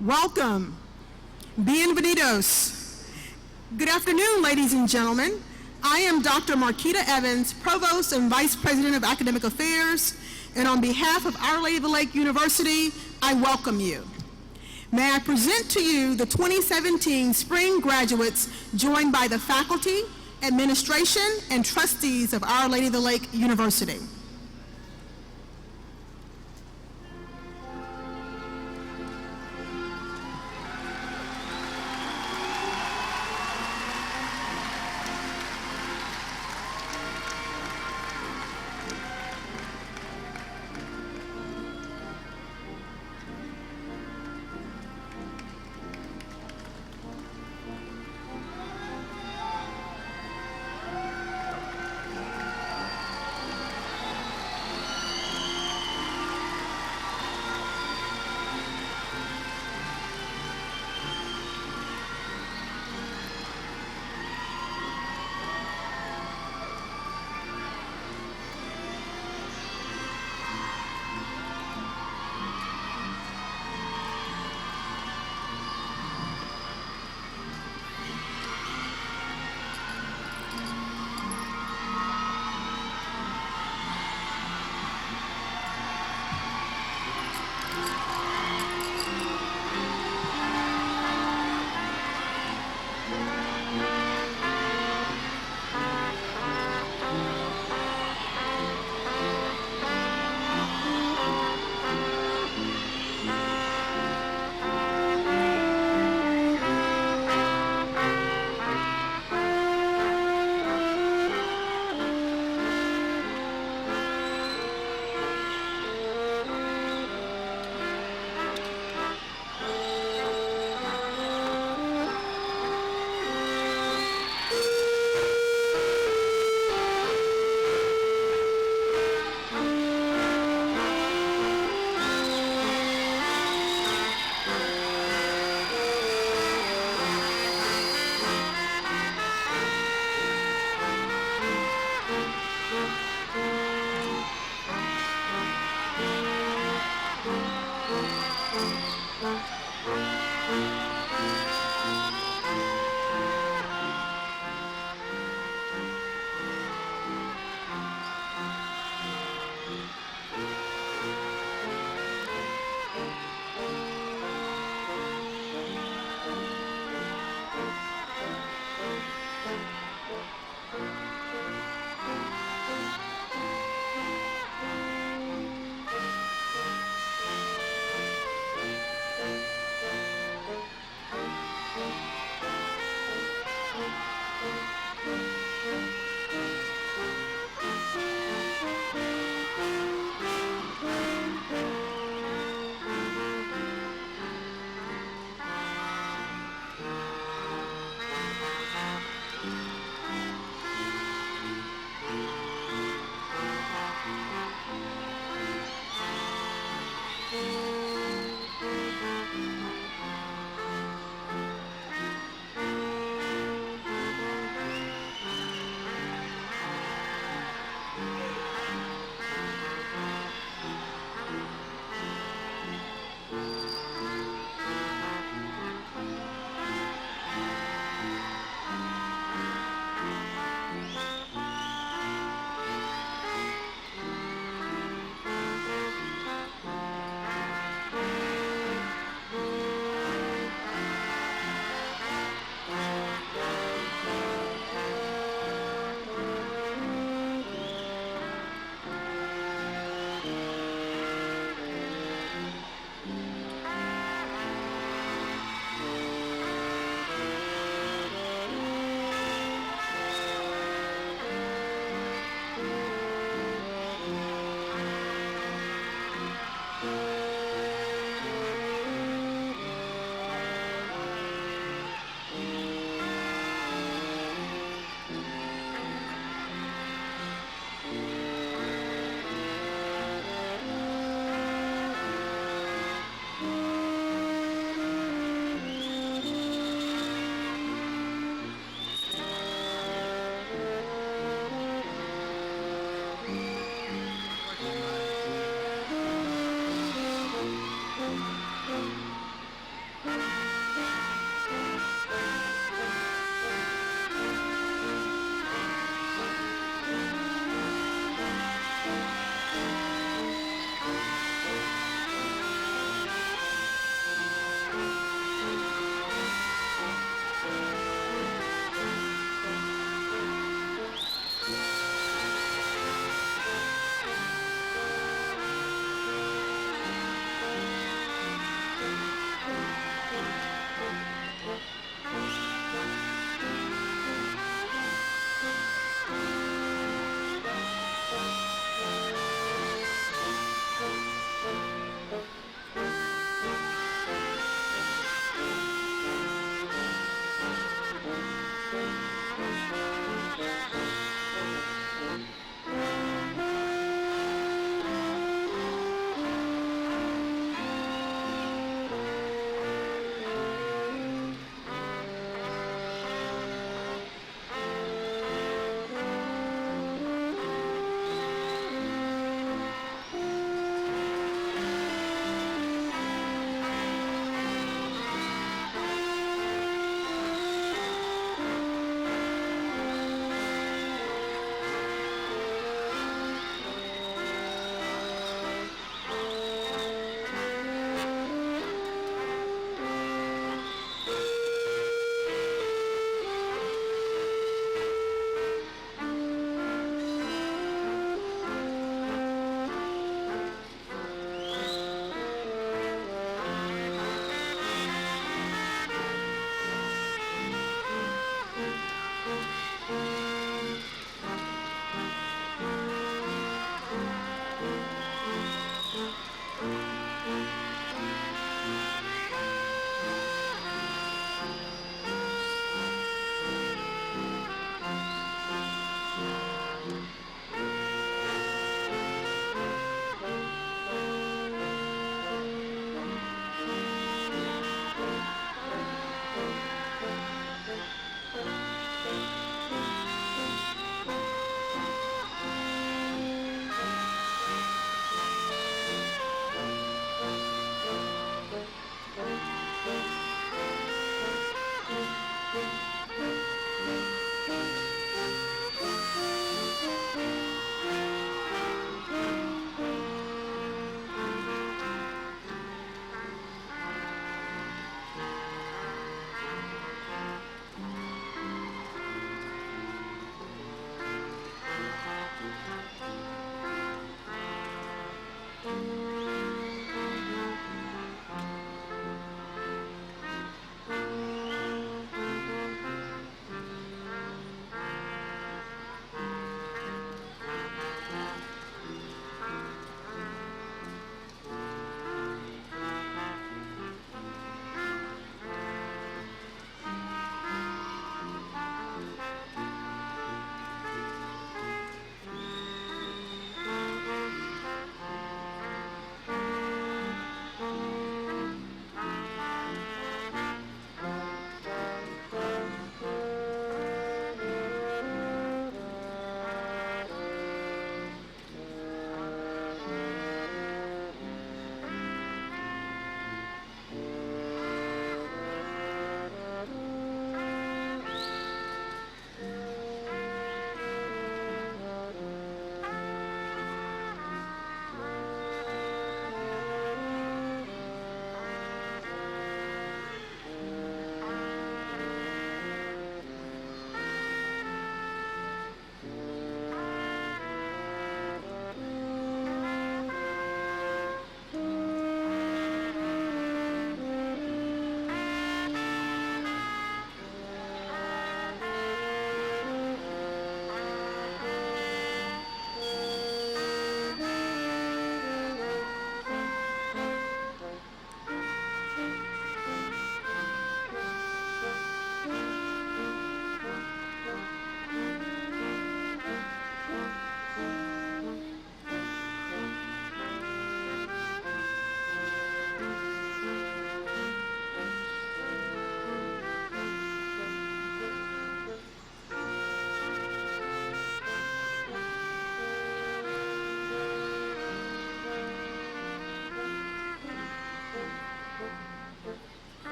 Welcome. Bienvenidos. Good afternoon, ladies and gentlemen. I am Dr. Marquita Evans, Provost and Vice President of Academic Affairs, and on behalf of Our Lady of the Lake University, I welcome you. May I present to you the 2017 spring graduates joined by the faculty, administration, and trustees of Our Lady of the Lake University.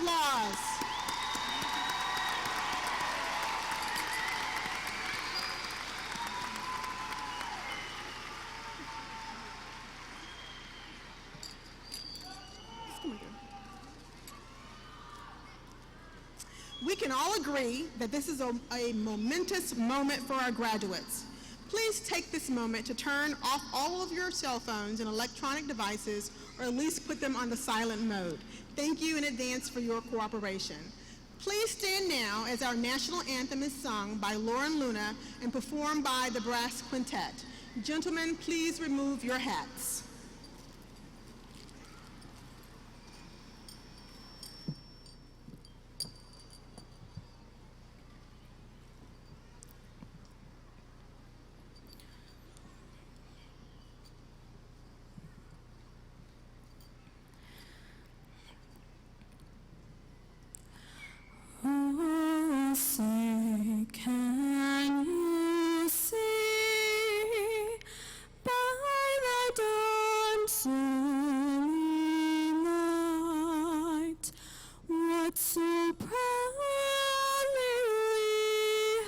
applause. We can all agree that this is a momentous moment for our graduates. Please take this moment to turn off all of your cell phones and electronic devices, or at least put them on the silent mode. Thank you in advance for your cooperation. Please stand now as our national anthem is sung by Lauren Luna and performed by the Brass Quintet. Gentlemen, please remove your hats. Oh, say, can you see by the dawn's early light what so proudly we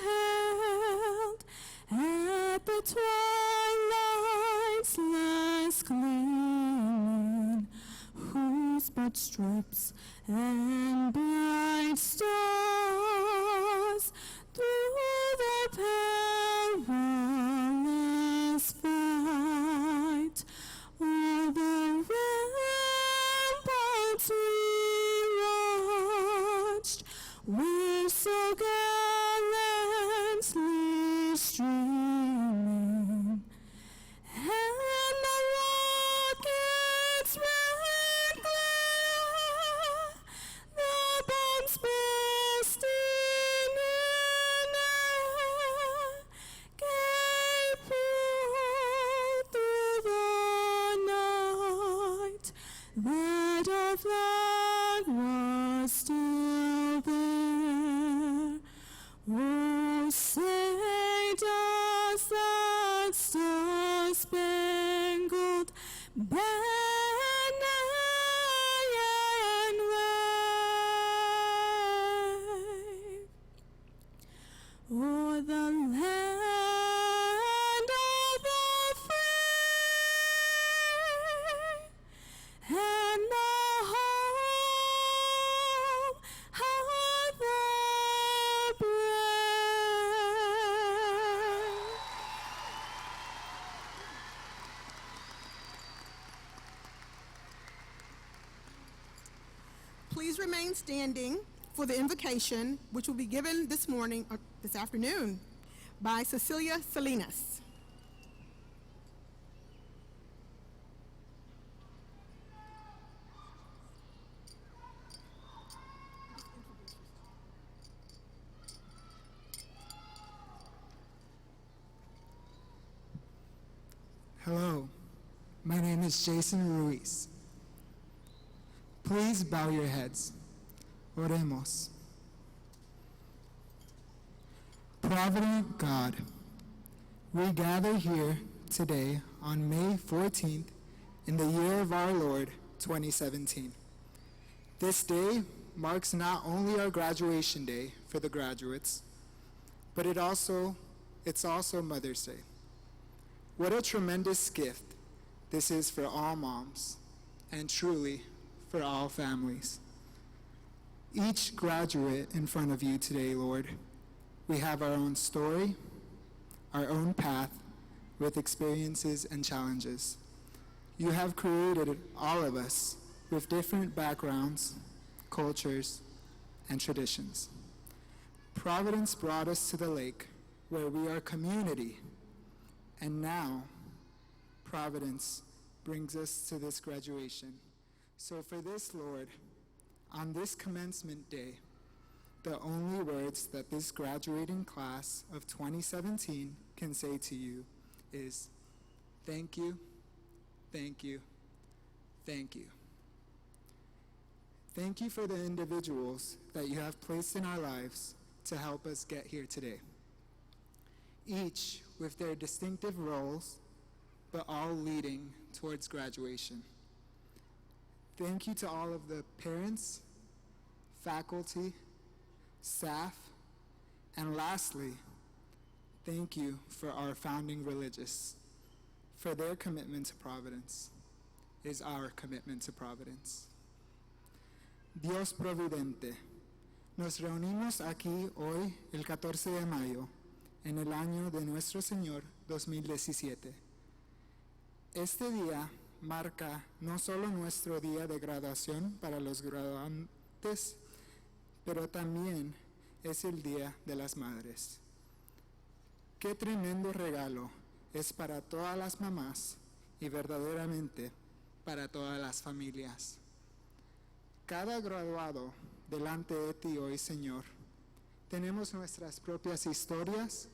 held at the twilight's last gleaming, whose broad stripes and bright stars through the perilous fight o'er the ramparts we watched, were so gallantly streaming, and the rockets red glare, the bombs bursting in air, gave proof through the night that our flag was still there. Oh, say does that star-spangled banner yet wave o'er the land of the free and the home of the brave. Please remain standing for the invocation, which will be given this morning, or this afternoon, by Cecilia Salinas. Hello, my name is Jason Ruiz. Please bow your heads. Oremos. Provident God, we gather here today on May 14th in the year of our Lord, 2017. This day marks not only our graduation day for the graduates, but it's also Mother's Day. What a tremendous gift this is for all moms, and truly for all families. Each graduate in front of you today, Lord, we have our own story, our own path with experiences and challenges. You have created all of us with different backgrounds, cultures, and traditions. Providence brought us to the lake where we are community, and now Providence brings us to this graduation. So for this, Lord, on this commencement day, the only words that this graduating class of 2017 can say to you is, thank you, thank you, thank you. Thank you for the individuals that you have placed in our lives to help us get here today. Each with their distinctive roles, but all leading towards graduation. Thank you to all of the parents, faculty, staff, and lastly, thank you for our founding religious, for their commitment to Providence is our commitment to Providence. Dios Providente, nos reunimos aquí hoy, el 14 de mayo, en el año de nuestro Señor 2017. Este día marca no solo nuestro día de graduación para los graduantes, pero también es el Día de las Madres. Qué tremendo regalo es para todas las mamás y verdaderamente para todas las familias. Cada graduado delante de ti hoy, Señor, tenemos nuestras propias historias,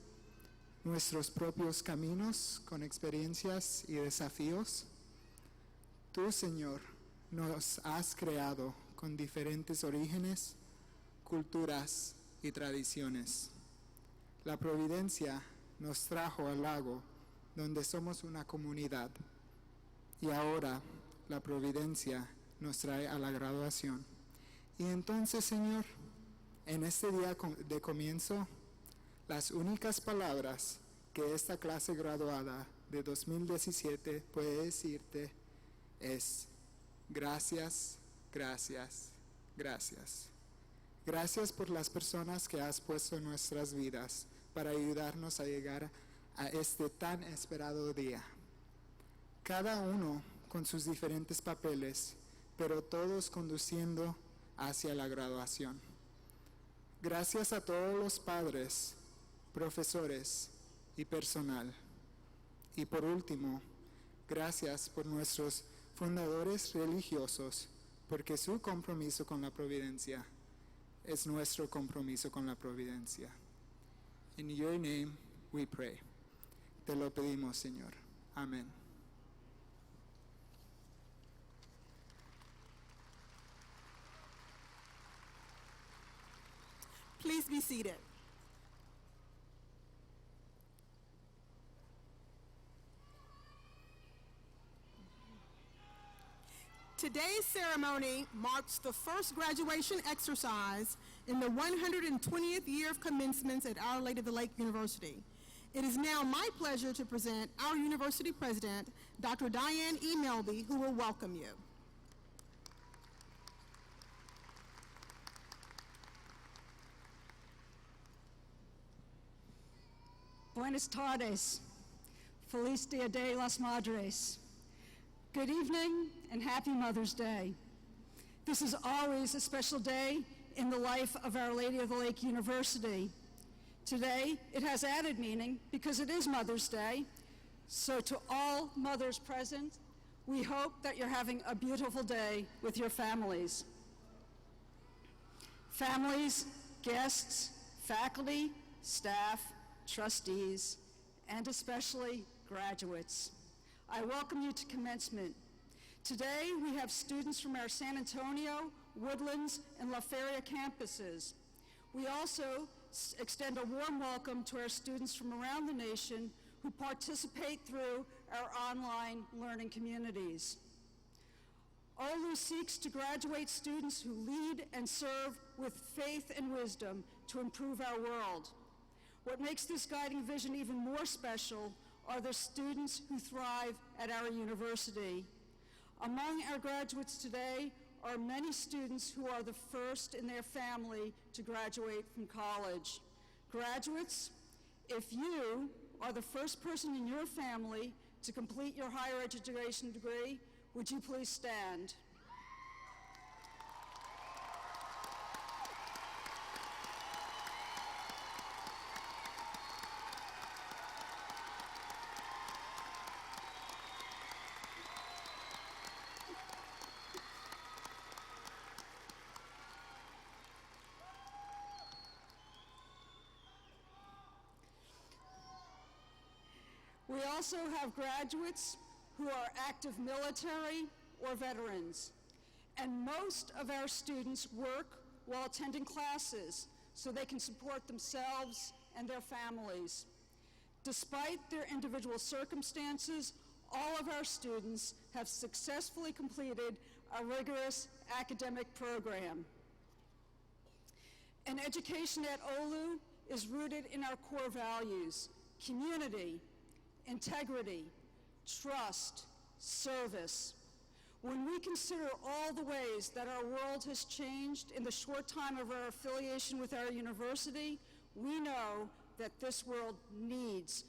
nuestros propios caminos con experiencias y desafíos. Tú, Señor, nos has creado con diferentes orígenes, culturas y tradiciones. La providencia nos trajo al lago donde somos una comunidad y ahora la providencia nos trae a la graduación. Y entonces, Señor, en este día de comienzo, las únicas palabras que esta clase graduada de 2017 puede decirte es gracias, gracias, gracias. Gracias por las personas que has puesto en nuestras vidas para ayudarnos a llegar a este tan esperado día. Cada uno con sus diferentes papeles, pero todos conduciendo hacia la graduación. Gracias a todos los padres, profesores y personal. Y por último, gracias por nuestros fundadores religiosos, porque su compromiso con la providencia es nuestro compromiso con la providencia. In your name we pray. Te lo pedimos, Señor. Amén. Please be seated. Today's ceremony marks the first graduation exercise in the 120th year of commencements at Our Lady of the Lake University. It is now my pleasure to present our university president, Dr. Diane E. Melby, who will welcome you. Buenas tardes. Feliz Dia de las Madres. Good evening and happy Mother's Day. This is always a special day in the life of Our Lady of the Lake University. Today, it has added meaning because it is Mother's Day. So to all mothers present, we hope that you're having a beautiful day with your families. Families, guests, faculty, staff, trustees, and especially graduates. I welcome you to Commencement. Today, we have students from our San Antonio, Woodlands, and La Feria campuses. We also extend a warm welcome to our students from around the nation who participate through our online learning communities. OLLU seeks to graduate students who lead and serve with faith and wisdom to improve our world. What makes this guiding vision even more special are the students who thrive at our university. Among our graduates today are many students who are the first in their family to graduate from college. Graduates, if you are the first person in your family to complete your higher education degree, would you please stand? We also have graduates who are active military or veterans. And most of our students work while attending classes so they can support themselves and their families. Despite their individual circumstances, all of our students have successfully completed a rigorous academic program. And education at OLLU is rooted in our core values: community, integrity, trust, service. When we consider all the ways that our world has changed in the short time of our affiliation with our university, we know that this world needs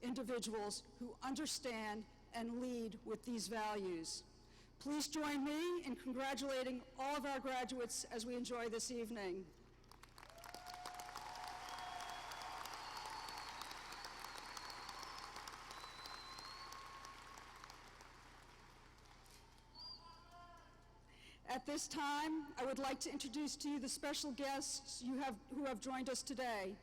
individuals who understand and lead with these values. Please join me in congratulating all of our graduates as we enjoy this evening. At this time, I would like to introduce to you the special guests who have joined us today.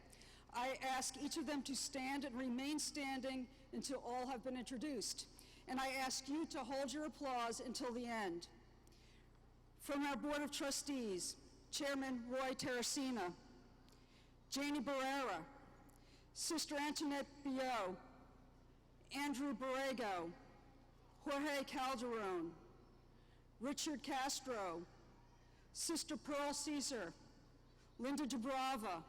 I ask each of them to stand and remain standing until all have been introduced. And I ask you to hold your applause until the end. From our Board of Trustees, Chairman Roy Terracina, Janie Barrera, Sister Antoinette Biot, Andrew Borrego, Jorge Calderon, Richard Castro, Sister Pearl Caesar, Linda Dubrava,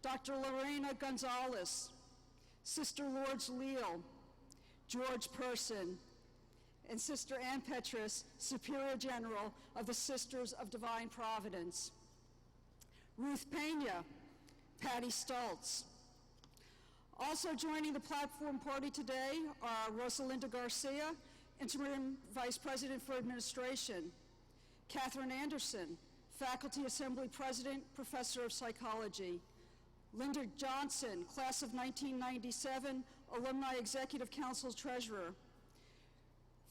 Dr. Lorena Gonzalez, Sister Lourdes Leal, George Person, and Sister Ann Petrus, Superior General of the Sisters of Divine Providence. Ruth Pena, Patty Stultz. Also joining the platform party today are Rosalinda Garcia, Interim Vice President for Administration, Catherine Anderson, Faculty Assembly President, Professor of Psychology, Linda Johnson, Class of 1997, Alumni Executive Council Treasurer,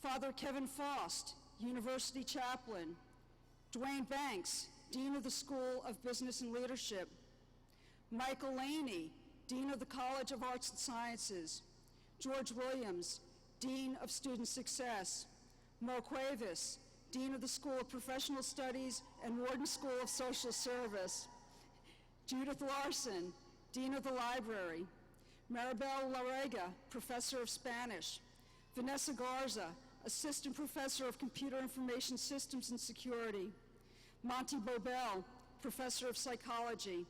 Father Kevin Faust, University Chaplain, Dwayne Banks, Dean of the School of Business and Leadership, Michael Laney, Dean of the College of Arts and Sciences, George Williams, Dean of Student Success, Mo Cuevas, Dean of the School of Professional Studies and Wharton School of Social Service, Judith Larson, Dean of the Library, Maribel Larrega, Professor of Spanish, Vanessa Garza, Assistant Professor of Computer Information Systems and Security, Monty Bobel, Professor of Psychology,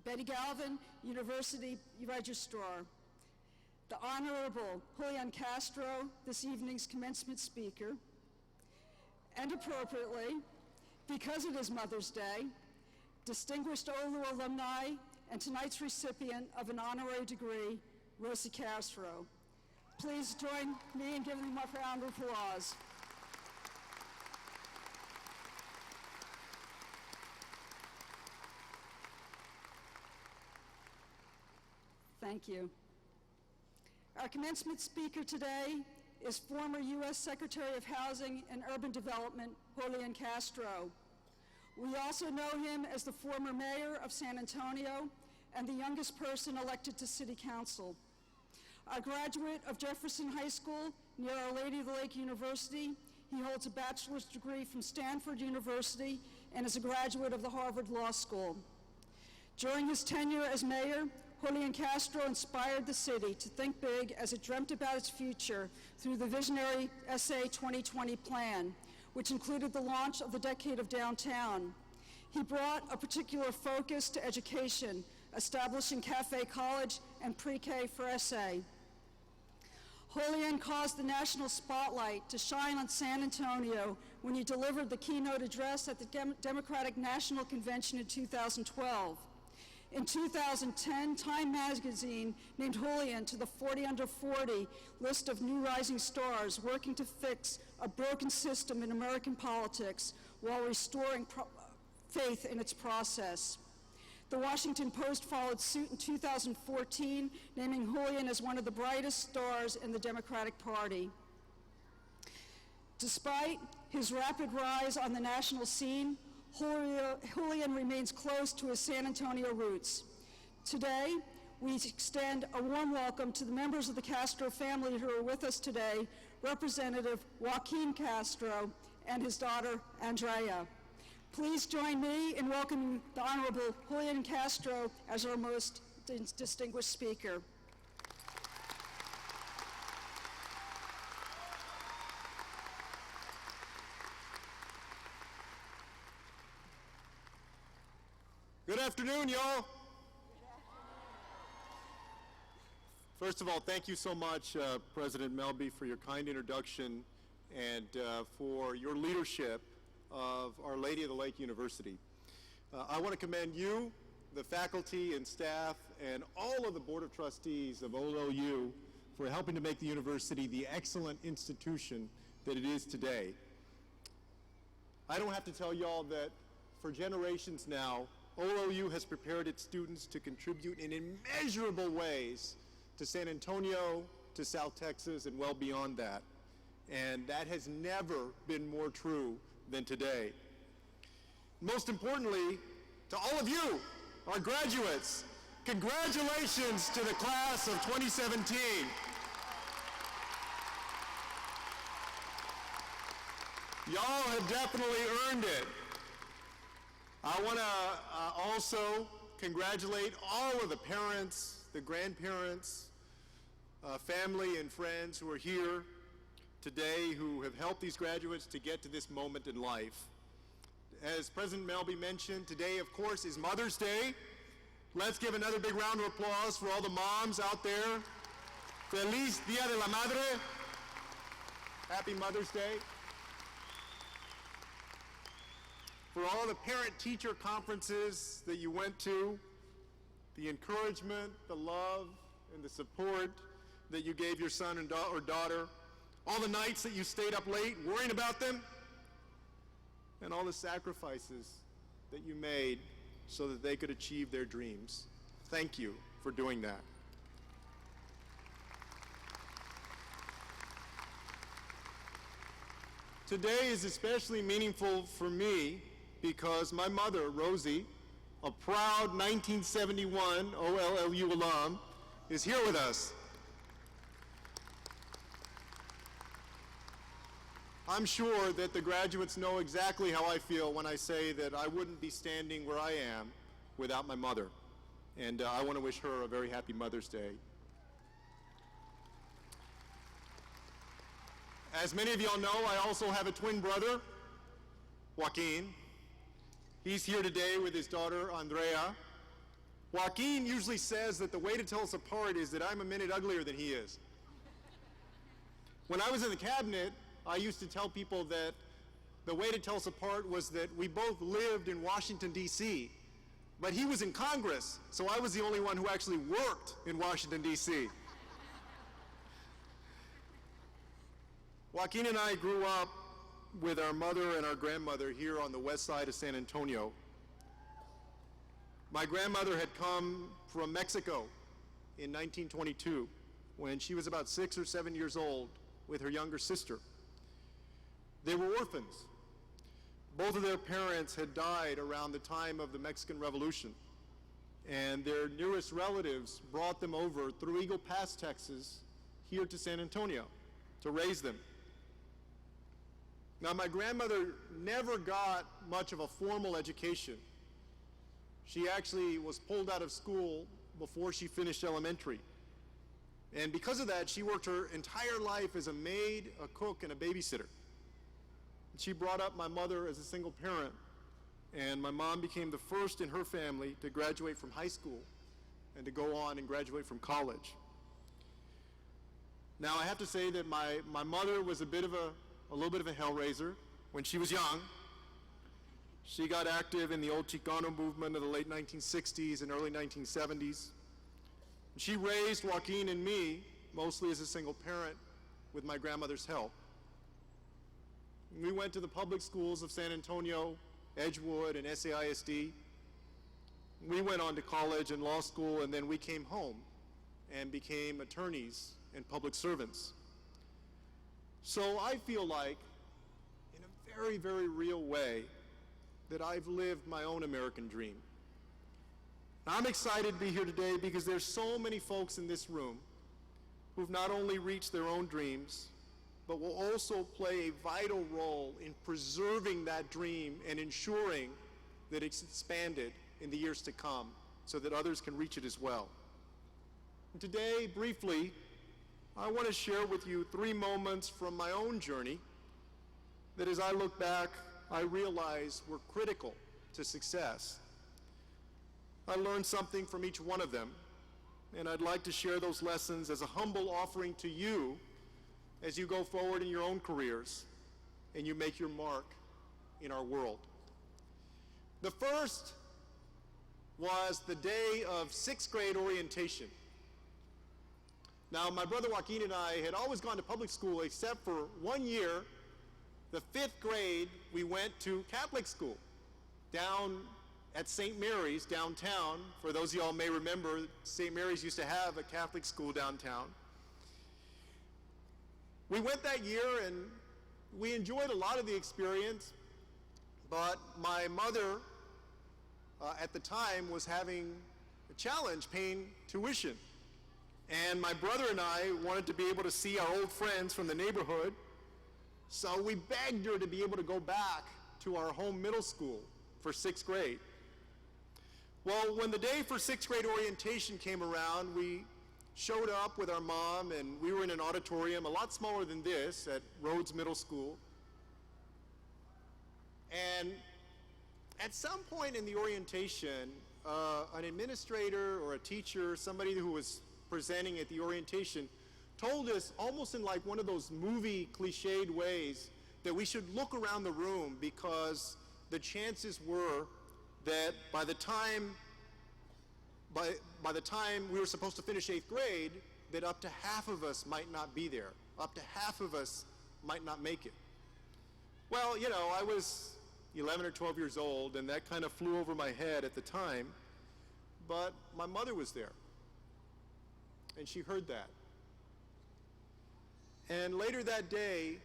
Betty Galvin, University Registrar, the Honorable Julian Castro, this evening's commencement speaker, and appropriately, because it is Mother's Day, distinguished OLLU alumni and tonight's recipient of an honorary degree, Rosie Castro. Please join me in giving them a round of applause. Thank you. Our commencement speaker today is former U.S. Secretary of Housing and Urban Development, Julian Castro. We also know him as the former mayor of San Antonio and the youngest person elected to City Council. A graduate of Jefferson High School near Our Lady of the Lake University, he holds a bachelor's degree from Stanford University and is a graduate of the Harvard Law School. During his tenure as mayor, Julian Castro inspired the city to think big as it dreamt about its future through the visionary SA 2020 plan, which included the launch of the Decade of Downtown. He brought a particular focus to education, establishing Cafe College and pre-K for SA. Julian caused the national spotlight to shine on San Antonio when he delivered the keynote address at the Democratic National Convention in 2012. In 2010, Time magazine named Julian to the 40 Under 40 list of new rising stars working to fix a broken system in American politics while restoring faith in its process. The Washington Post followed suit in 2014, naming Julian as one of the brightest stars in the Democratic Party. Despite his rapid rise on the national scene, Julian remains close to his San Antonio roots. Today, we extend a warm welcome to the members of the Castro family who are with us today, Representative Joaquin Castro and his daughter, Andrea. Please join me in welcoming the Honorable Julian Castro as our most distinguished speaker. Good afternoon, y'all. First of all, thank you so much, President Melby, for your kind introduction and for your leadership of Our Lady of the Lake University. I want to commend you, the faculty and staff, and all of the Board of Trustees of OLLU for helping to make the university the excellent institution that it is today. I don't have to tell y'all that for generations now, OLLU has prepared its students to contribute in immeasurable ways to San Antonio, to South Texas, and well beyond that. And that has never been more true than today. Most importantly, to all of you, our graduates, congratulations to the class of 2017. Y'all have definitely earned it. I want to also congratulate all of the parents, the grandparents, family and friends who are here today who have helped these graduates to get to this moment in life. As President Melby mentioned, today, of course, is Mother's Day. Let's give another big round of applause for all the moms out there. Feliz Dia de la Madre. Happy Mother's Day. For all the parent-teacher conferences that you went to, the encouragement, the love, and the support that you gave your son and or daughter, all the nights that you stayed up late worrying about them, and all the sacrifices that you made so that they could achieve their dreams. Thank you for doing that. Today is especially meaningful for me because my mother, Rosie, a proud 1971 OLLU alum, is here with us. I'm sure that the graduates know exactly how I feel when I say that I wouldn't be standing where I am without my mother. And I want to wish her a very happy Mother's Day. As many of y'all know, I also have a twin brother, Joaquin. He's here today with his daughter, Andrea. Joaquin usually says that the way to tell us apart is that I'm a minute uglier than he is. When I was in the cabinet, I used to tell people that the way to tell us apart was that we both lived in Washington, D.C., but he was in Congress, so I was the only one who actually worked in Washington, D.C. Joaquin and I grew up with our mother and our grandmother here on the west side of San Antonio. My grandmother had come from Mexico in 1922 when she was about 6 or 7 years old with her younger sister. They were orphans. Both of their parents had died around the time of the Mexican Revolution, and their nearest relatives brought them over through Eagle Pass, Texas, here to San Antonio to raise them. Now, my grandmother never got much of a formal education. She actually was pulled out of school before she finished elementary. And because of that, she worked her entire life as a maid, a cook, and a babysitter. She brought up my mother as a single parent, and my mom became the first in her family to graduate from high school and to go on and graduate from college. Now, I have to say that my mother was a little bit of a hellraiser when she was young. She got active in the old Chicano movement of the late 1960s and early 1970s. She raised Joaquin and me mostly as a single parent with my grandmother's help. We went to the public schools of San Antonio, Edgewood, and SAISD. We went on to college and law school, and then we came home and became attorneys and public servants. So I feel like, in a very, very real way, that I've lived my own American dream. I'm excited to be here today because there's so many folks in this room who've not only reached their own dreams, but will also play a vital role in preserving that dream and ensuring that it's expanded in the years to come so that others can reach it as well. And today, briefly, I want to share with you 3 moments from my own journey that as I look back, I realize were critical to success. I learned something from each one of them, and I'd like to share those lessons as a humble offering to you as you go forward in your own careers and you make your mark in our world. The first was the day of 6th grade orientation. Now, my brother Joaquin and I had always gone to public school except for 1 year, the 5th grade, we went to Catholic school down at St. Mary's downtown. For those of y'all may remember, St. Mary's used to have a Catholic school downtown. We went that year and we enjoyed a lot of the experience, but my mother at the time was having a challenge paying tuition. And my brother and I wanted to be able to see our old friends from the neighborhood, so we begged her to be able to go back to our home middle school for 6th grade. Well, when the day for 6th grade orientation came around, we showed up with our mom, and we were in an auditorium a lot smaller than this at Rhodes Middle School. And at some point in the orientation, an administrator or a teacher, somebody who was presenting at the orientation, told us almost in like one of those movie cliched ways that we should look around the room because the chances were that by the time we were supposed to finish 8th grade, that up to half of us might not be there. Up to half of us might not make it. Well, you know, I was 11 or 12 years old, and that kind of flew over my head at the time, but my mother was there, and she heard that. And later that day,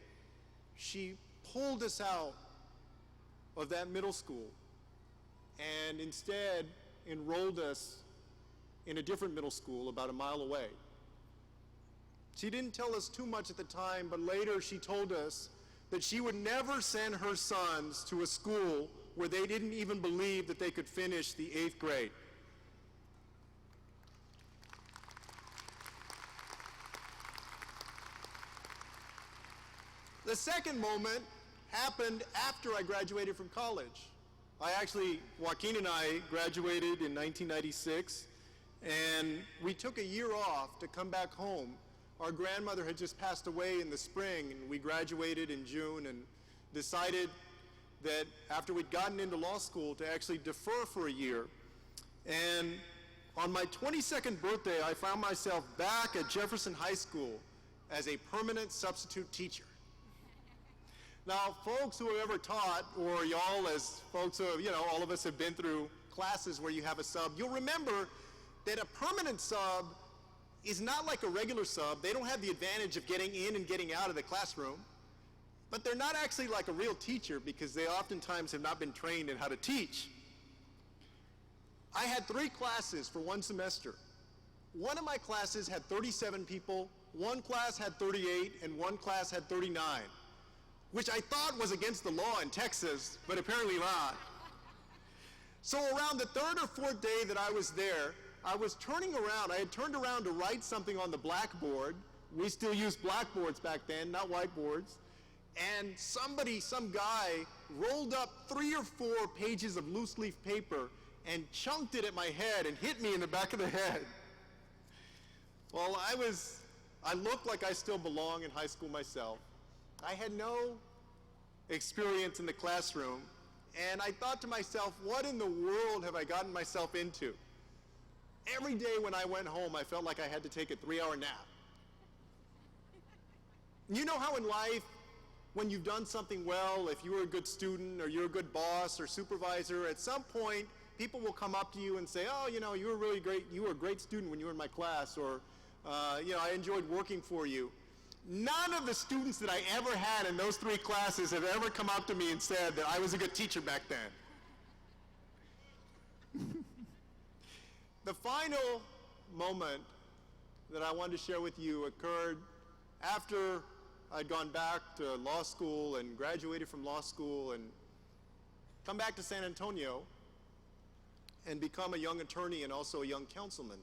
she pulled us out of that middle school and instead enrolled us in a different middle school about a mile away. She didn't tell us too much at the time, but later she told us that she would never send her sons to a school where they didn't even believe that they could finish the 8th grade. The second moment happened after I graduated from college. Joaquin and I graduated in 1996, and we took a year off to come back home. Our grandmother had just passed away in the spring, and we graduated in June and decided that after we'd gotten into law school to actually defer for a year. And on my 22nd birthday, I found myself back at Jefferson High School as a permanent substitute teacher. Now, folks who have ever taught, or y'all as folks who have, all of us have been through classes where you have a sub, you'll remember that a permanent sub is not like a regular sub. They don't have the advantage of getting in and getting out of the classroom, but they're not actually like a real teacher because they oftentimes have not been trained in how to teach. I had 3 classes for one semester. One of my classes had 37 people, one class had 38, and one class had 39. Which I thought was against the law in Texas, but apparently not. So around the 3rd or 4th day that I was there, I was turning around. I had turned around to write something on the blackboard. We still used blackboards back then, not whiteboards. And some guy, rolled up 3 or 4 pages of loose leaf paper and chunked it at my head and hit me in the back of the head. Well, I looked like I still belong in high school myself. I had no experience in the classroom, and I thought to myself, what in the world have I gotten myself into? Every day when I went home, I felt like I had to take a 3-hour nap. You know how in life, when you've done something well, if you were a good student or you're a good boss or supervisor, at some point, people will come up to you and say, oh, you were really great, you were a great student when you were in my class, or, I enjoyed working for you. None of the students that I ever had in those 3 classes have ever come up to me and said that I was a good teacher back then. The final moment that I wanted to share with you occurred after I'd gone back to law school and graduated from law school and come back to San Antonio and become a young attorney and also a young councilman.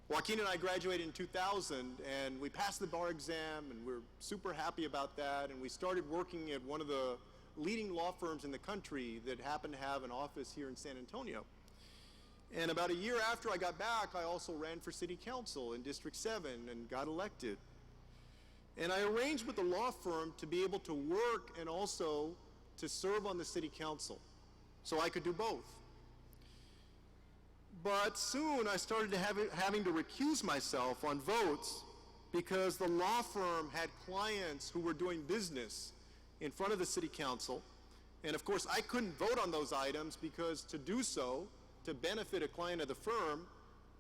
Joaquin and I graduated in 2000, and we passed the bar exam, and we're super happy about that, and we started working at one of the leading law firms in the country that happen to have an office here in San Antonio. And about a year after I got back, I also ran for city council in District 7 and got elected. And I arranged with the law firm to be able to work and also to serve on the city council, so I could do both. But soon I started having to recuse myself on votes because the law firm had clients who were doing business in front of the city council. And of course, I couldn't vote on those items because to do so, to benefit a client of the firm,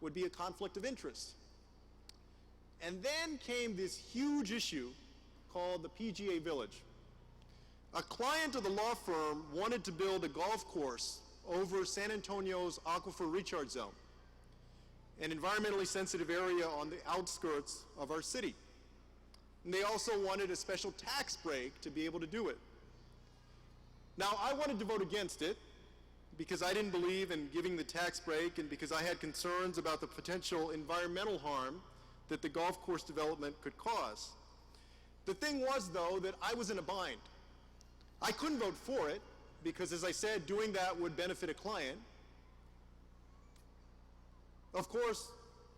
would be a conflict of interest. And then came this huge issue called the PGA Village. A client of the law firm wanted to build a golf course over San Antonio's aquifer recharge zone, an environmentally sensitive area on the outskirts of our city. And they also wanted a special tax break to be able to do it. Now, I wanted to vote against it because I didn't believe in giving the tax break and because I had concerns about the potential environmental harm that the golf course development could cause. The thing was, though, that I was in a bind. I couldn't vote for it because, as I said, doing that would benefit a client. Of course,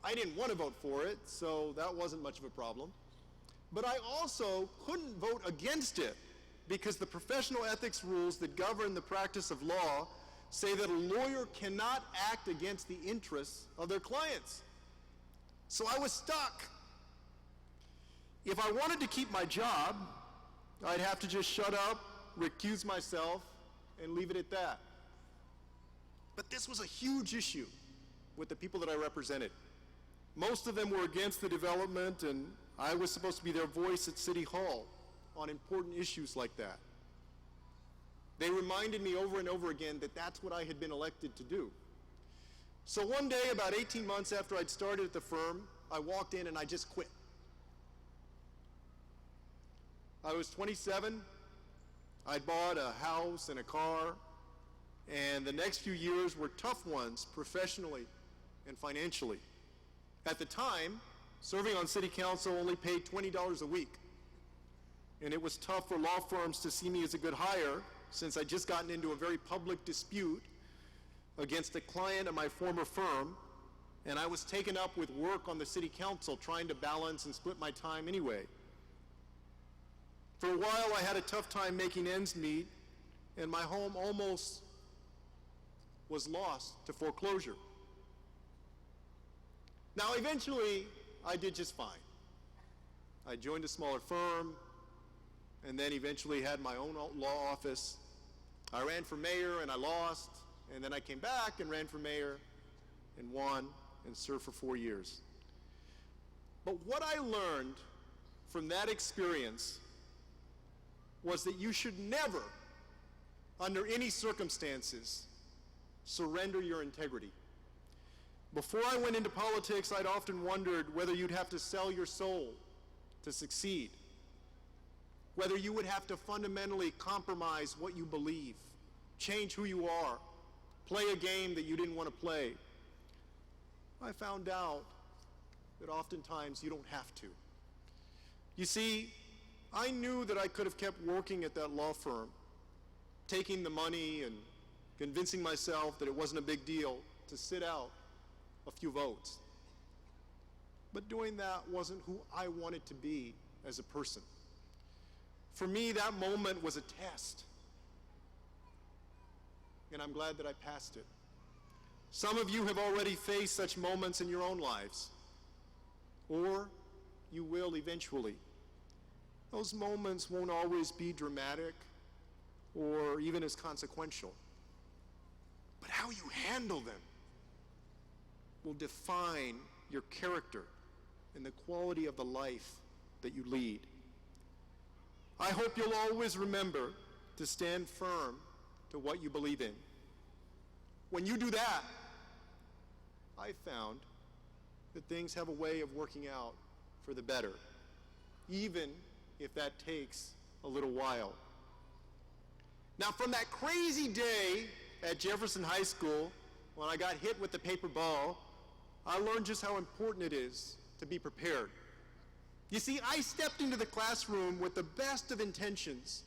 I didn't want to vote for it, so that wasn't much of a problem. But I also couldn't vote against it because the professional ethics rules that govern the practice of law say that a lawyer cannot act against the interests of their clients. So I was stuck. If I wanted to keep my job, I'd have to just shut up, recuse myself, and leave it at that. But this was a huge issue with the people that I represented. Most of them were against the development, and I was supposed to be their voice at City Hall on important issues like that. They reminded me over and over again that that's what I had been elected to do. So one day, about 18 months after I'd started at the firm, I walked in and I just quit. I was 27. I'd bought a house and a car, and the next few years were tough ones professionally and financially. At the time, serving on city council only paid $20 a week, and it was tough for law firms to see me as a good hire since I'd just gotten into a very public dispute against a client of my former firm, and I was taken up with work on the city council trying to balance and split my time anyway. For a while, I had a tough time making ends meet, and my home almost was lost to foreclosure. Now, eventually, I did just fine. I joined a smaller firm, and then eventually had my own law office. I ran for mayor, and I lost, and then I came back and ran for mayor, and won, and served for 4 years. But what I learned from that experience was that you should never, under any circumstances, surrender your integrity. Before I went into politics, I'd often wondered whether you'd have to sell your soul to succeed, whether you would have to fundamentally compromise what you believe, change who you are, play a game that you didn't want to play. I found out that oftentimes you don't have to. You see, I knew that I could have kept working at that law firm, taking the money and convincing myself that it wasn't a big deal to sit out a few votes. But doing that wasn't who I wanted to be as a person. For me, that moment was a test, and I'm glad that I passed it. Some of you have already faced such moments in your own lives, or you will eventually. Those moments won't always be dramatic or even as consequential, but how you handle them will define your character and the quality of the life that you lead. I hope you'll always remember to stand firm to what you believe in. When you do that, I found that things have a way of working out for the better, even if that takes a little while. Now, from that crazy day at Jefferson High School, when I got hit with the paper ball, I learned just how important it is to be prepared. You see, I stepped into the classroom with the best of intentions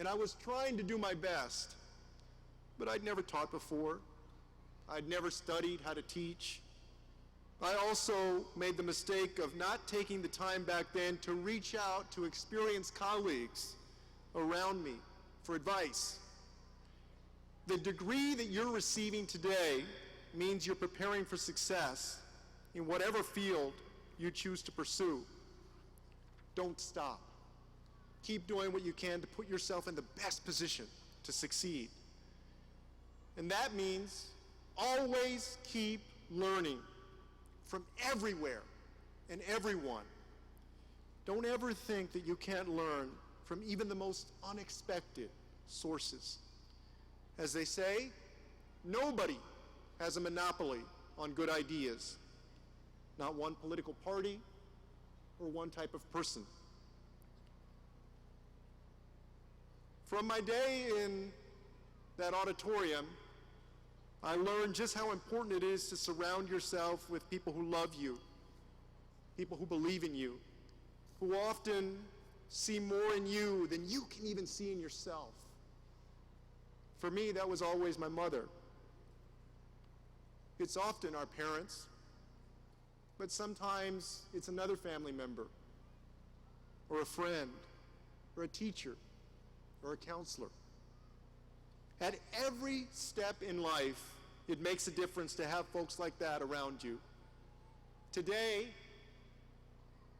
and I was trying to do my best, but I'd never taught before. I'd never studied how to teach. I also made the mistake of not taking the time back then to reach out to experienced colleagues around me for advice. The degree that you're receiving today means you're preparing for success in whatever field you choose to pursue. Don't stop. Keep doing what you can to put yourself in the best position to succeed. And that means always keep learning from everywhere and everyone. Don't ever think that you can't learn from even the most unexpected sources. As they say, nobody has a monopoly on good ideas. Not one political party or one type of person. From my day in that auditorium, I learned just how important it is to surround yourself with people who love you, people who believe in you, who often see more in you than you can even see in yourself. For me, that was always my mother. It's often our parents, but sometimes it's another family member, or a friend, or a teacher, or a counselor. At every step in life, it makes a difference to have folks like that around you. Today,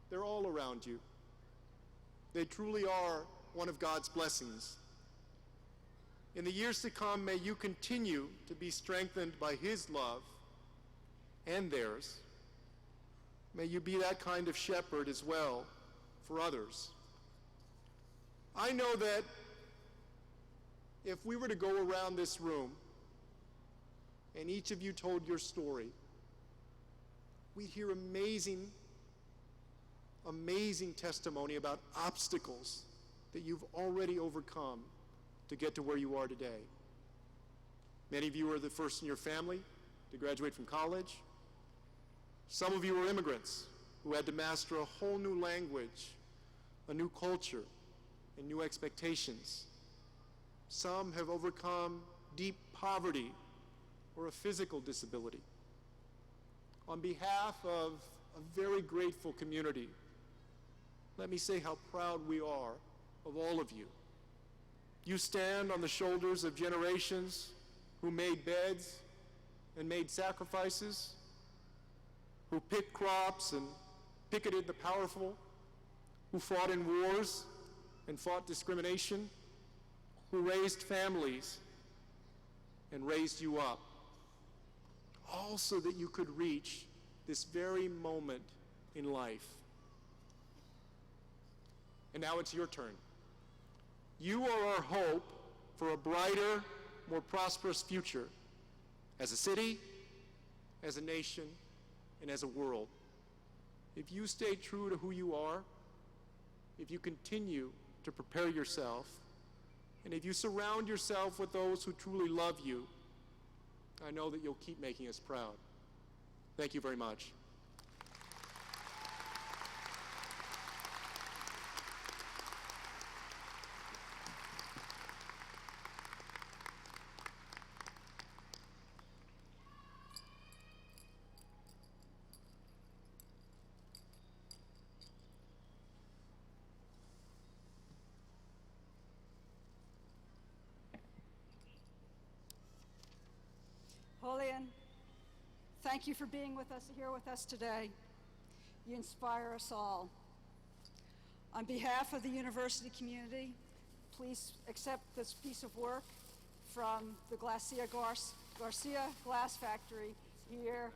they're all around you. They truly are one of God's blessings. In the years to come, may you continue to be strengthened by His love and theirs. May you be that kind of shepherd as well for others. I know that if we were to go around this room and each of you told your story, we'd hear amazing, amazing testimony about obstacles that you've already overcome to get to where you are today. Many of you are the first in your family to graduate from college. Some of you are immigrants who had to master a whole new language, a new culture, and new expectations. Some have overcome deep poverty or a physical disability. On behalf of a very grateful community, let me say how proud we are of all of you. You stand on the shoulders of generations who made beds and made sacrifices, who picked crops and picketed the powerful, who fought in wars and fought discrimination, who raised families and raised you up, all so that you could reach this very moment in life. And now it's your turn. You are our hope for a brighter, more prosperous future as a city, as a nation, and as a world. If you stay true to who you are, if you continue to prepare yourself, and if you surround yourself with those who truly love you, I know that you'll keep making us proud. Thank you very much. Julian, thank you for being with us here with us today. You inspire us all. On behalf of the university community, please accept this piece of work from the Garcia Glass Factory here.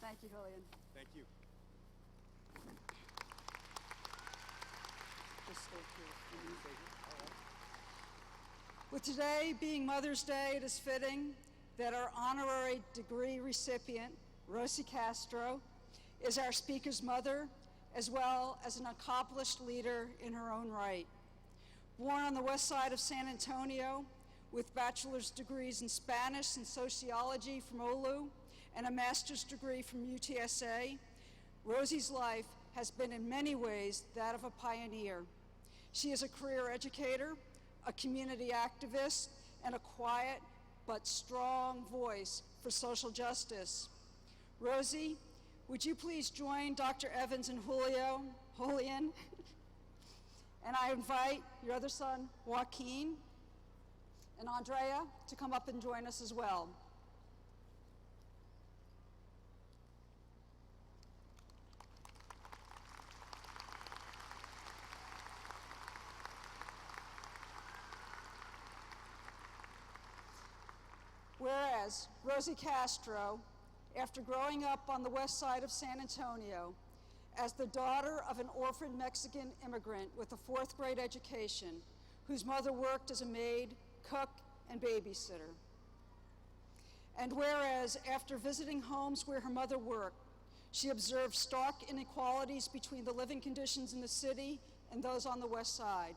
Thank you, Julian. Thank you. Just stay here. With today being Mother's Day, it is fitting that our honorary degree recipient, Rosie Castro, is our speaker's mother, as well as an accomplished leader in her own right. Born on the west side of San Antonio, with bachelor's degrees in Spanish and sociology from OLLU and a master's degree from UTSA, Rosie's life has been in many ways that of a pioneer. She is a career educator, a community activist, and a quiet but strong voice for social justice. Rosie, would you please join Dr. Evans and Julian? And I invite your other son, Joaquin, and Andrea to come up and join us as well. Whereas Rosie Castro, after growing up on the west side of San Antonio, as the daughter of an orphaned Mexican immigrant with a 4th grade education, whose mother worked as a maid, cook, and babysitter. And whereas after visiting homes where her mother worked, she observed stark inequalities between the living conditions in the city and those on the west side.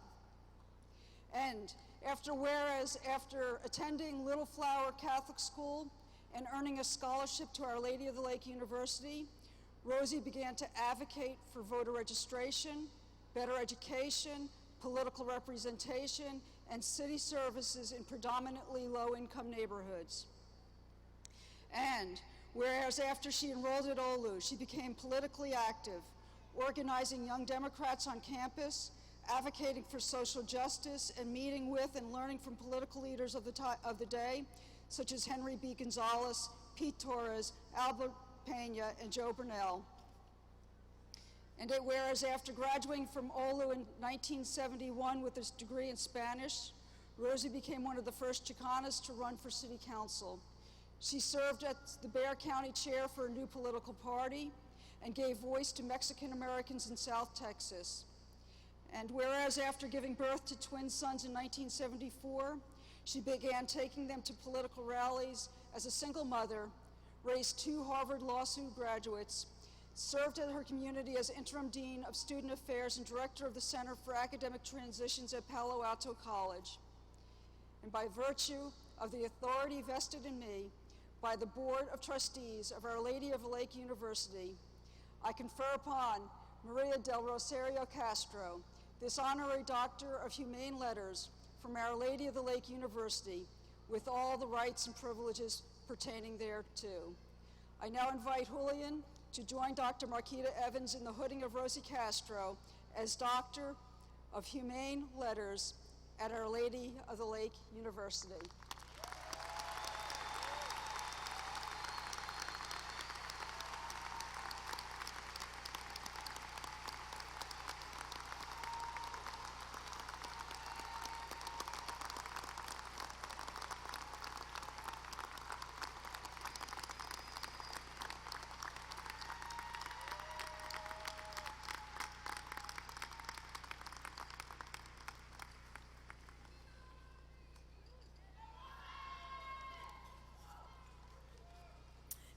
And after attending Little Flower Catholic School and earning a scholarship to Our Lady of the Lake University, Rosie began to advocate for voter registration, better education, political representation, and city services in predominantly low-income neighborhoods. And whereas after she enrolled at OLLU, she became politically active, organizing young Democrats on campus, advocating for social justice, and meeting with and learning from political leaders of the day, such as Henry B. Gonzalez, Pete Torres, Albert Pena, and Joe Burnell. And whereas after graduating from OLLU in 1971 with his degree in Spanish, Rosie became one of the first Chicanas to run for city council. She served as the Bexar County chair for a new political party and gave voice to Mexican Americans in South Texas. And whereas after giving birth to twin sons in 1974, she began taking them to political rallies as a single mother, raised 2 Harvard Law School graduates, served at her community as interim dean of student affairs and director of the Center for Academic Transitions at Palo Alto College. And by virtue of the authority vested in me by the Board of Trustees of Our Lady of the Lake University, I confer upon Maria del Rosario Castro this honorary Doctor of Humane Letters from Our Lady of the Lake University with all the rights and privileges pertaining thereto. I now invite Julian to join Dr. Marquita Evans in the hooding of Rosie Castro as Doctor of Humane Letters at Our Lady of the Lake University.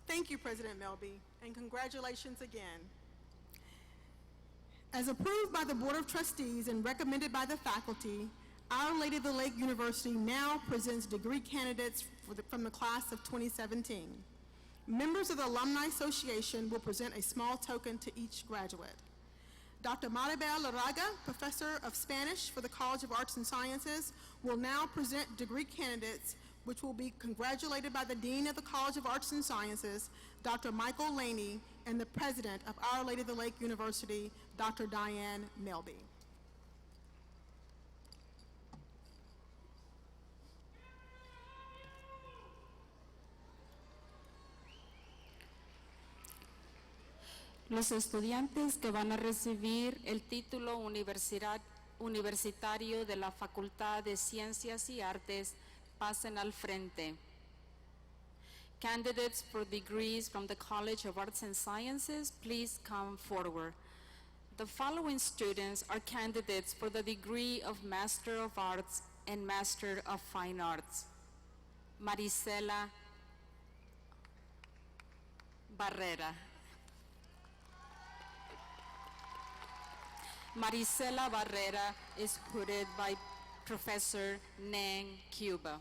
Thank you, President Melby, and congratulations again. As approved by the Board of Trustees and recommended by the faculty, Our Lady of the Lake University now presents degree candidates from the class of 2017. Members of the Alumni Association will present a small token to each graduate. Dr. Maribel Larraga, Professor of Spanish for the College of Arts and Sciences, will now present degree candidates which will be congratulated by the Dean of the College of Arts and Sciences, Dr. Michael Laney, and the President of Our Lady of the Lake University, Dr. Diane Melby. Los estudiantes que van a recibir el título universitario de la Facultad de Ciencias y Artes pasen al frente. Candidates for degrees from the College of Arts and Sciences, please come forward. The following students are candidates for the degree of Master of Arts and Master of Fine Arts. Marisela Barrera. Marisela Barrera is hooded by Professor Nang Cuba.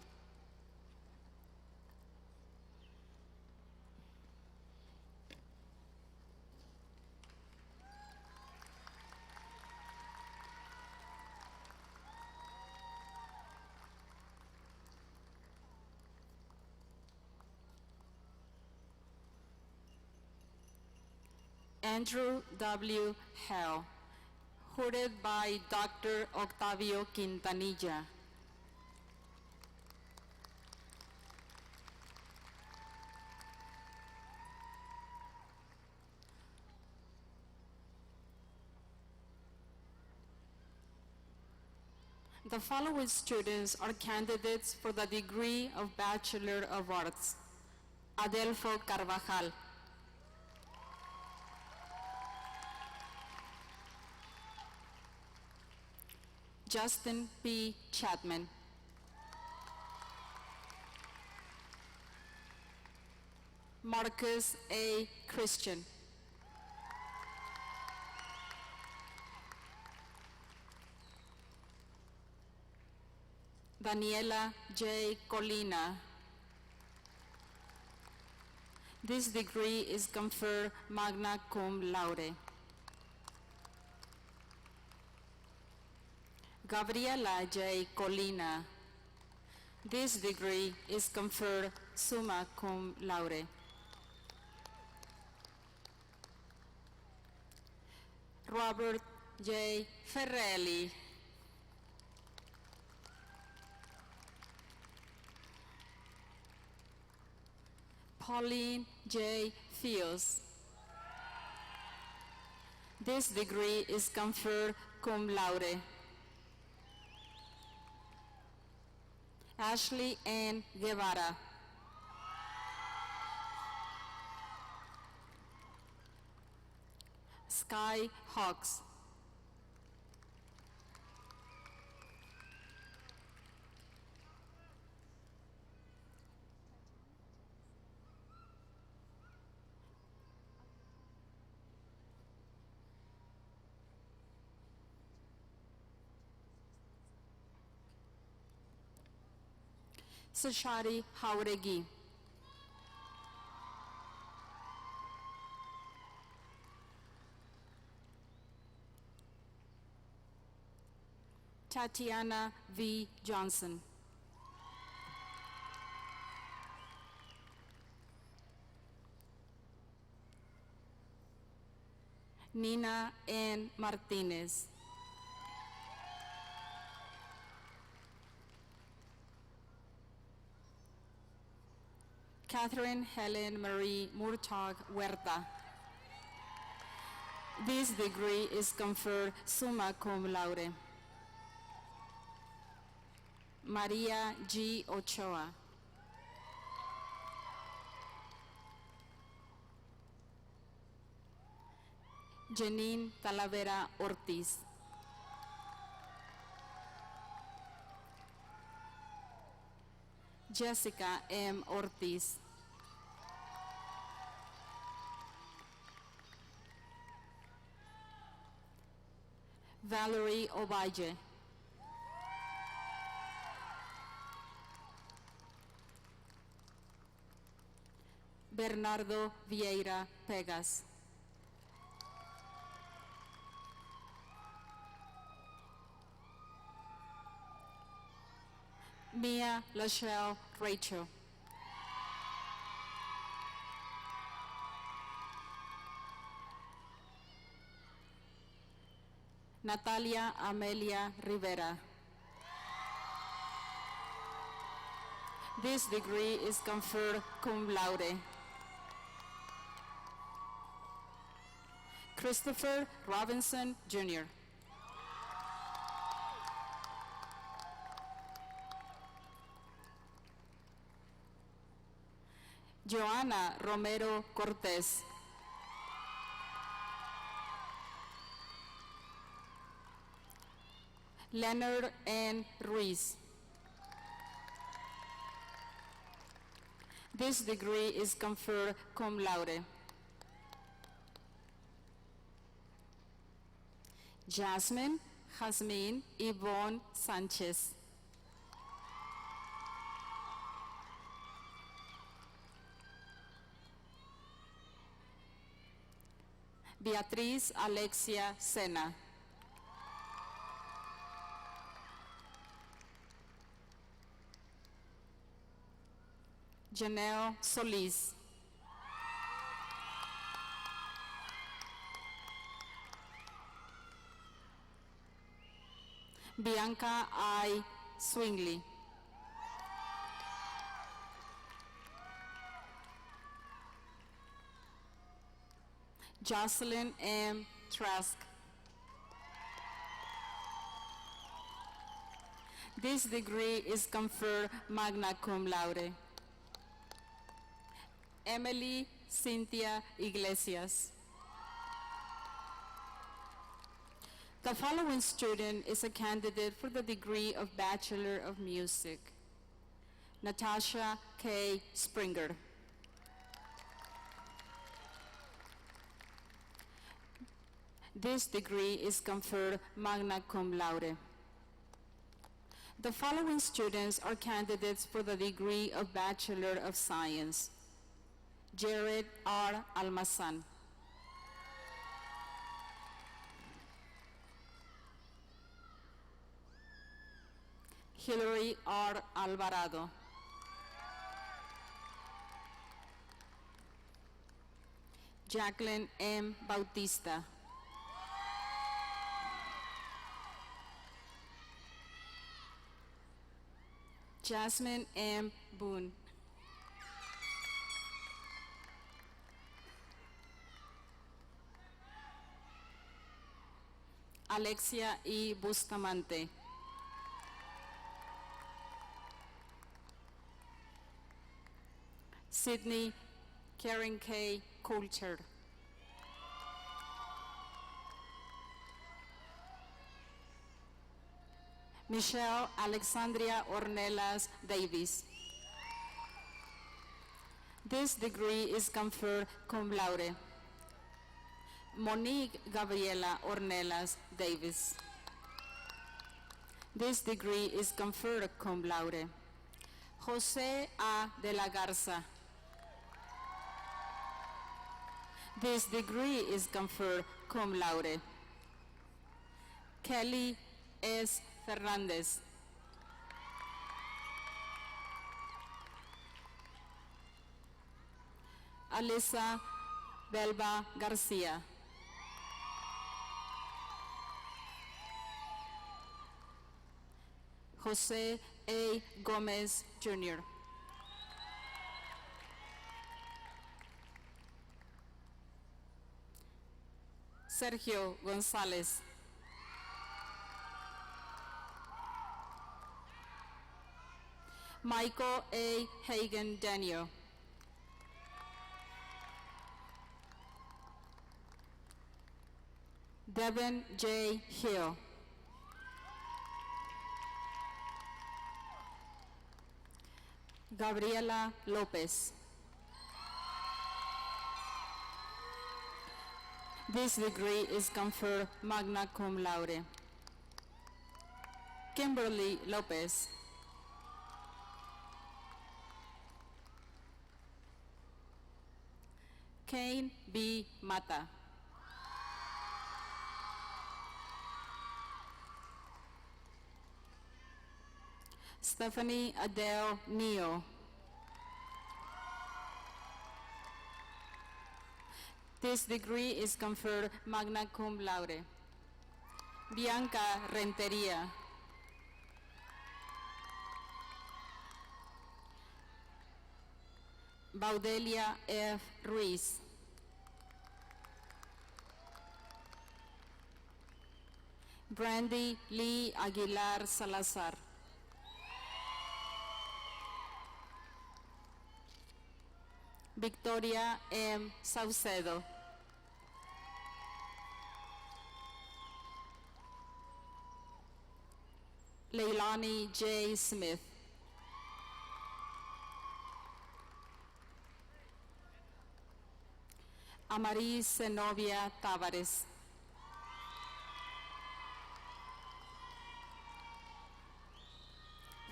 Andrew W. Hell, hooded by Dr. Octavio Quintanilla. The following students are candidates for the degree of Bachelor of Arts. Adelfo Carvajal. Justin P. Chapman. Marcus A. Christian. Daniela J. Colina. This degree is conferred magna cum laude. Gabriela J. Colina. This degree is conferred summa cum laude. Robert J. Ferrelli. Pauline J. Fields. This degree is conferred cum laude. Ashley N. Guevara. Sky Hawks. Sashari Hauregui. Tatiana V. Johnson. Nina N. Martinez. Catherine Helen Marie Murtagh Huerta. This degree is conferred summa cum laude. Maria G. Ochoa. Janine Talavera Ortiz. Jessica M. Ortiz. Valerie Ovalle. Bernardo Vieira Pegas. Mia Lachelle Rachel. Natalia Amelia Rivera. This degree is conferred cum laude. Christopher Robinson, Jr. Joana Romero Cortez. Leonard N. Ruiz. This degree is conferred cum laude. Jasmine Yvonne Sanchez. Beatriz Alexia Sena. Janelle Solis. Bianca I. Swingley. Jocelyn M. Trask. This degree is conferred magna cum laude. Emily Cynthia Iglesias. The following student is a candidate for the degree of Bachelor of Music. Natasha K. Springer. This degree is conferred magna cum laude. The following students are candidates for the degree of Bachelor of Science. Jared R. Almazan. Hillary R. Alvarado. Jacqueline M. Bautista. Jasmine M. Boone. Alexia E. Bustamante. Sydney Karen K. Coulter. Michelle Alexandria Ornelas Davis. This degree is conferred cum laude. Monique Gabriela Ornelas Davis. This degree is conferred cum laude. Jose A. de la Garza. This degree is conferred cum laude. Kelly S. Fernandez. Alyssa Belba Garcia. Jose A. Gomez Jr. Sergio Gonzalez. Michael A. Hagen Daniel. Devin J. Hill. Gabriela Lopez. This degree is conferred magna cum laude. Kimberly Lopez. Kane B. Mata. Stephanie Adele Neo. This degree is conferred magna cum laude. Bianca Renteria. Baudelia F. Ruiz. Brandy Lee Aguilar Salazar. Victoria M. Saucedo. Leilani J. Smith. Amaris Zenobia Tavares.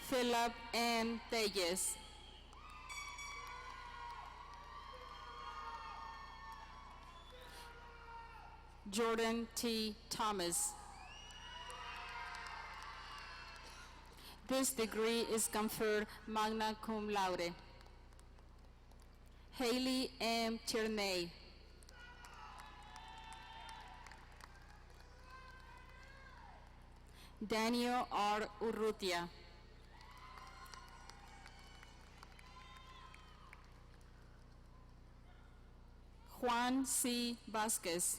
Philip N. Telles. Jordan T. Thomas. This degree is conferred magna cum laude. Haley M. Tierney. Daniel R. Urrutia. Juan C. Vasquez.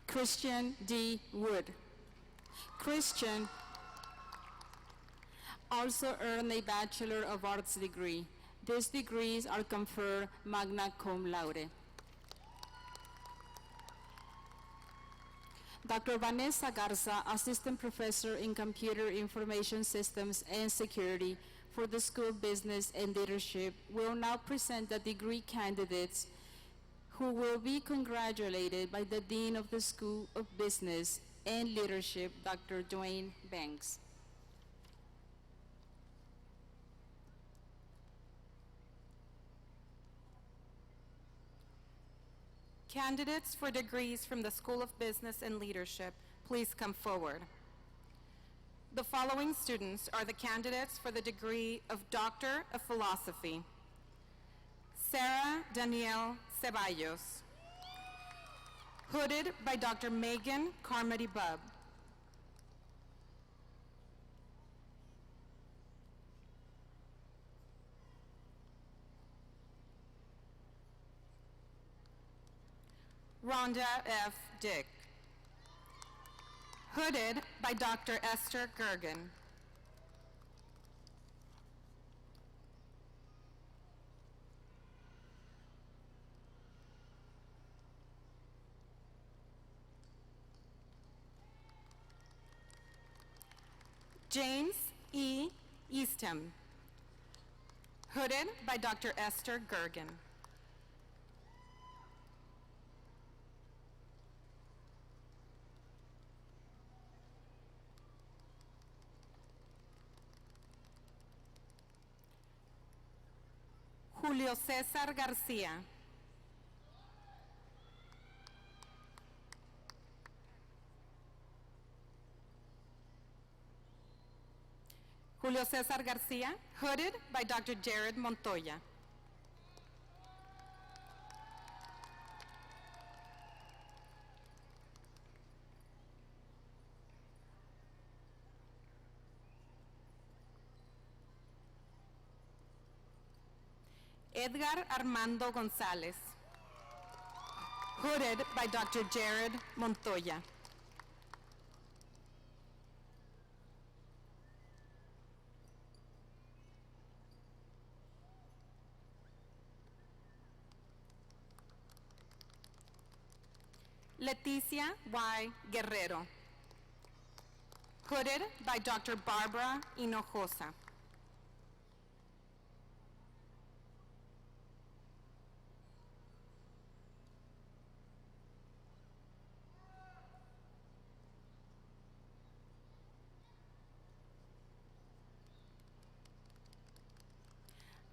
Christian D. Wood. Christian also earned a Bachelor of Arts degree. These degrees are conferred magna cum laude. Dr. Vanessa Garza, Assistant Professor in Computer Information Systems and Security for the School of Business and Leadership, will now present the degree candidates who will be congratulated by the Dean of the School of Business and Leadership, Dr. Dwayne Banks. Candidates for degrees from the School of Business and Leadership, please come forward. The following students are the candidates for the degree of Doctor of Philosophy. Sarah Danielle Ceballos. Hooded by Dr. Megan Carmody Bubb. Rhonda F. Dick. Hooded by Dr. Esther Gergen. James E. Eastham. Hooded by Dr. Esther Gergen. Julio César García. Julio César García, hooded by Dr. Jared Montoya. Edgar Armando González, hooded by Dr. Jared Montoya. Leticia Y. Guerrero, hooded by Dr. Barbara Hinojosa.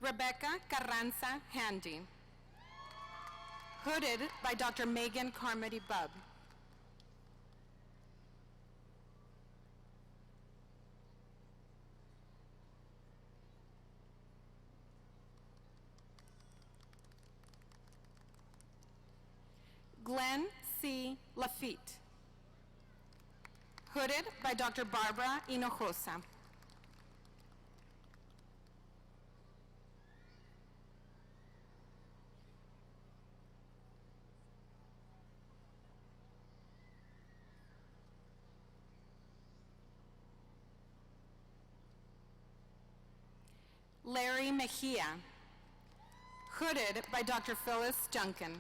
Rebecca Carranza Handy, hooded by Dr. Megan Carmody Bubb. Glenn C. Lafitte, hooded by Dr. Barbara Hinojosa. Larry Mejia, hooded by Dr. Phyllis Junkin.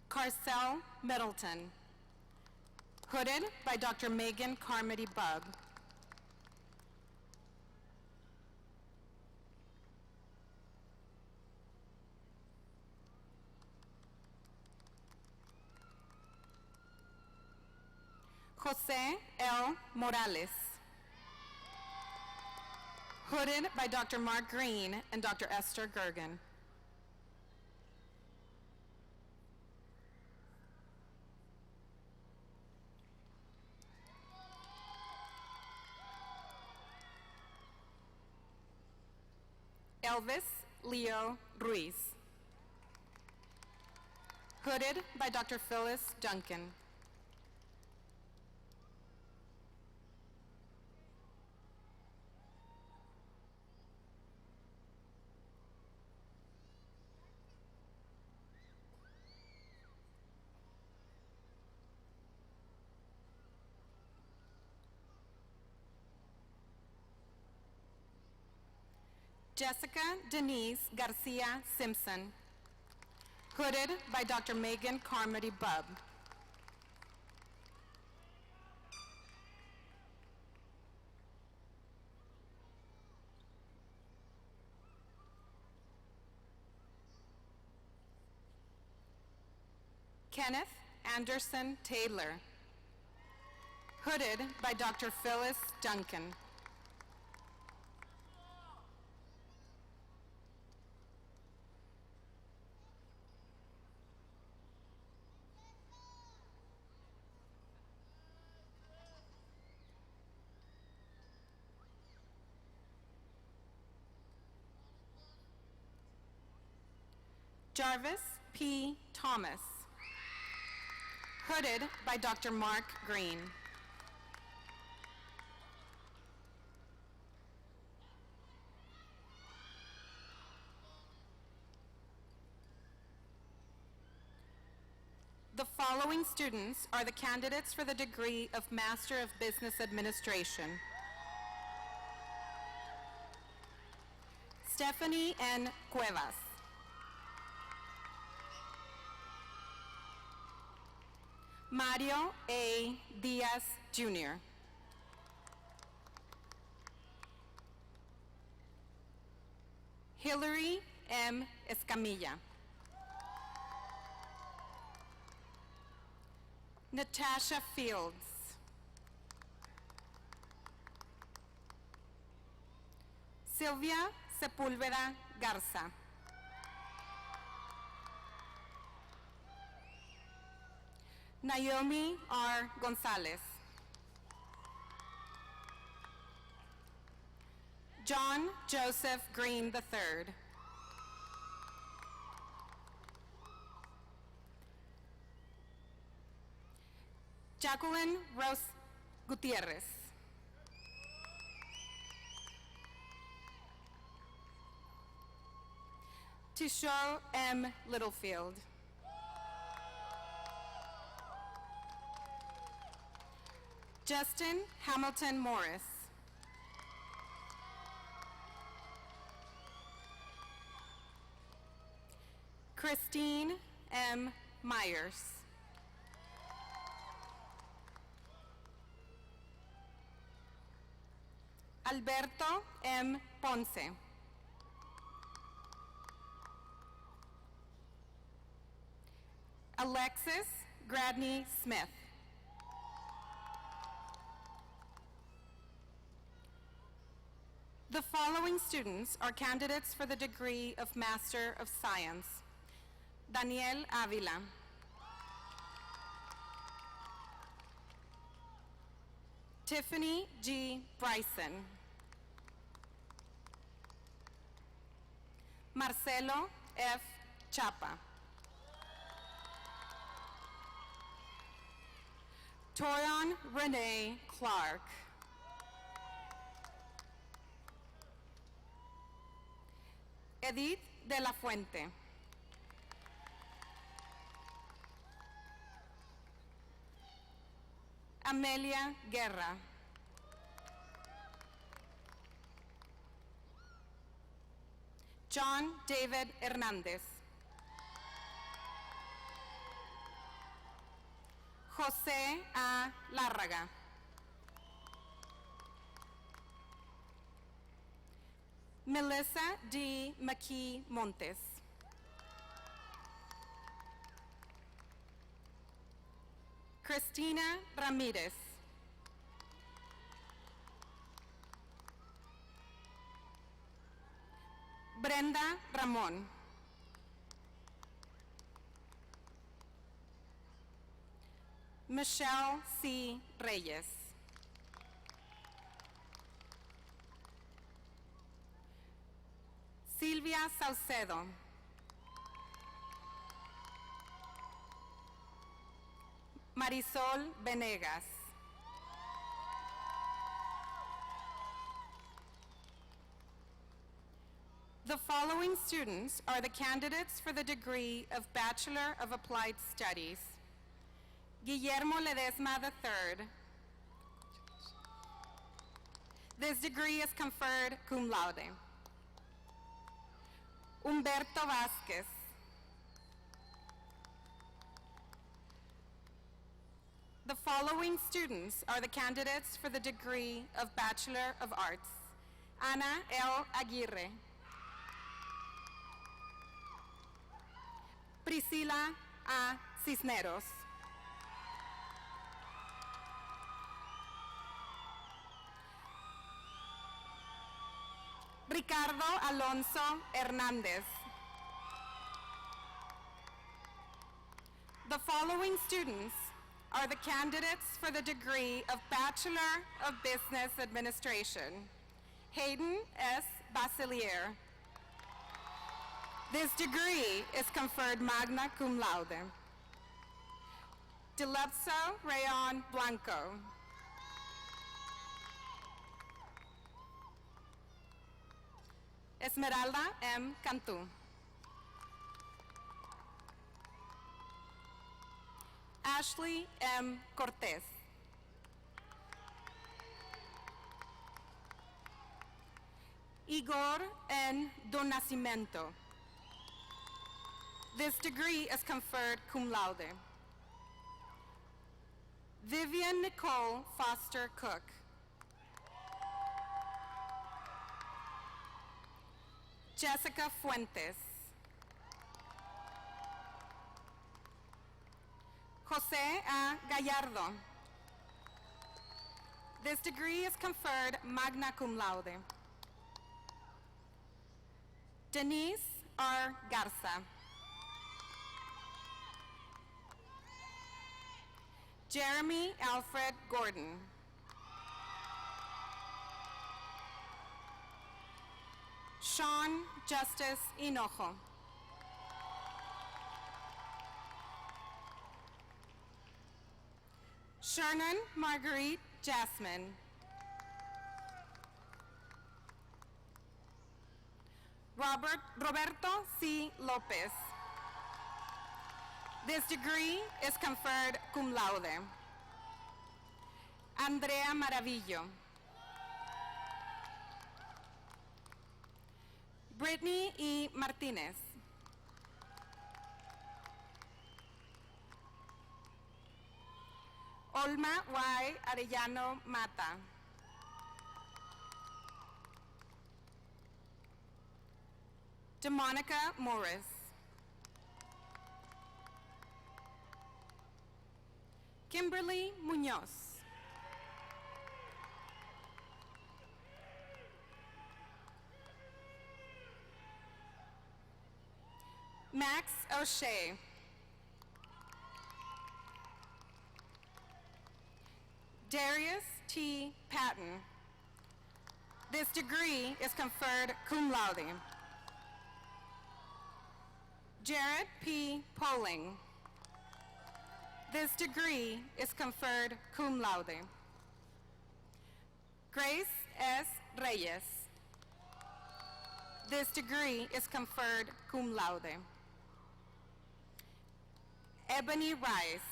Carcel Middleton, hooded by Dr. Megan Carmody Bubb. Jose L. Morales, Hooded by Dr. Mark Green and Dr. Esther Gergen. Elvis Leo Ruiz. Hooded by Dr. Phyllis Duncan. Jessica Denise Garcia Simpson. Hooded by Dr. Megan Carmody Bubb. Kenneth Anderson Taylor. Hooded by Dr. Phyllis Duncan. Jarvis P. Thomas. Hooded by Dr. Mark Green. The following students are the candidates for the degree of Master of Business Administration. Stephanie N. Cuevas. Mario A. Diaz, Jr. Hillary M. Escamilla. Natasha Fields. Sylvia Sepúlveda Garza. Naomi R. Gonzalez. John Joseph Green III. Jacqueline Rose Gutierrez. Tisho M. Littlefield. Justin Hamilton Morris. Christine M. Myers. Alberto M. Ponce. Alexis Gradney Smith. The following students are candidates for the degree of Master of Science. Daniel Avila. Tiffany G. Bryson. Marcelo F. Chapa. Torian Renee Clark. Edith de la Fuente. Amelia Guerra. John David Hernandez. José A. Lárraga. Melissa D. McKee Montes. Christina Ramirez. Brenda Ramon. Michelle C. Reyes. Silvia Saucedo. Marisol Venegas. The following students are the candidates for the degree of Bachelor of Applied Studies. Guillermo Ledesma III. This degree is conferred cum laude. Humberto Vázquez. The following students are the candidates for the degree of Bachelor of Arts. Ana L. Aguirre. Priscila A. Cisneros. Ricardo Alonso Hernández. The following students are the candidates for the degree of Bachelor of Business Administration. Hayden S. Basilier. This degree is conferred magna cum laude. Dilepso Rayon Blanco. Esmeralda M. Cantu. Ashley M. Cortez. Igor N. Donacimiento. This degree is conferred cum laude. Vivian Nicole Foster Cook. Jessica Fuentes. Jose A. Gallardo. This degree is conferred magna cum laude. Denise R. Garza. Jeremy Alfred Gordon. Sean Justice Hinojo. Shernan Marguerite Jasmine. Roberto C. Lopez. This degree is conferred cum laude. Andrea Maravillo. Brittany E. Martinez. Olma Y. Arellano Mata. DeMonica Morris. Kimberly Munoz. Max O'Shea. Darius T. Patton. This degree is conferred cum laude. Jared P. Poling. This degree is conferred cum laude. Grace S. Reyes. This degree is conferred cum laude. Ebony Rice.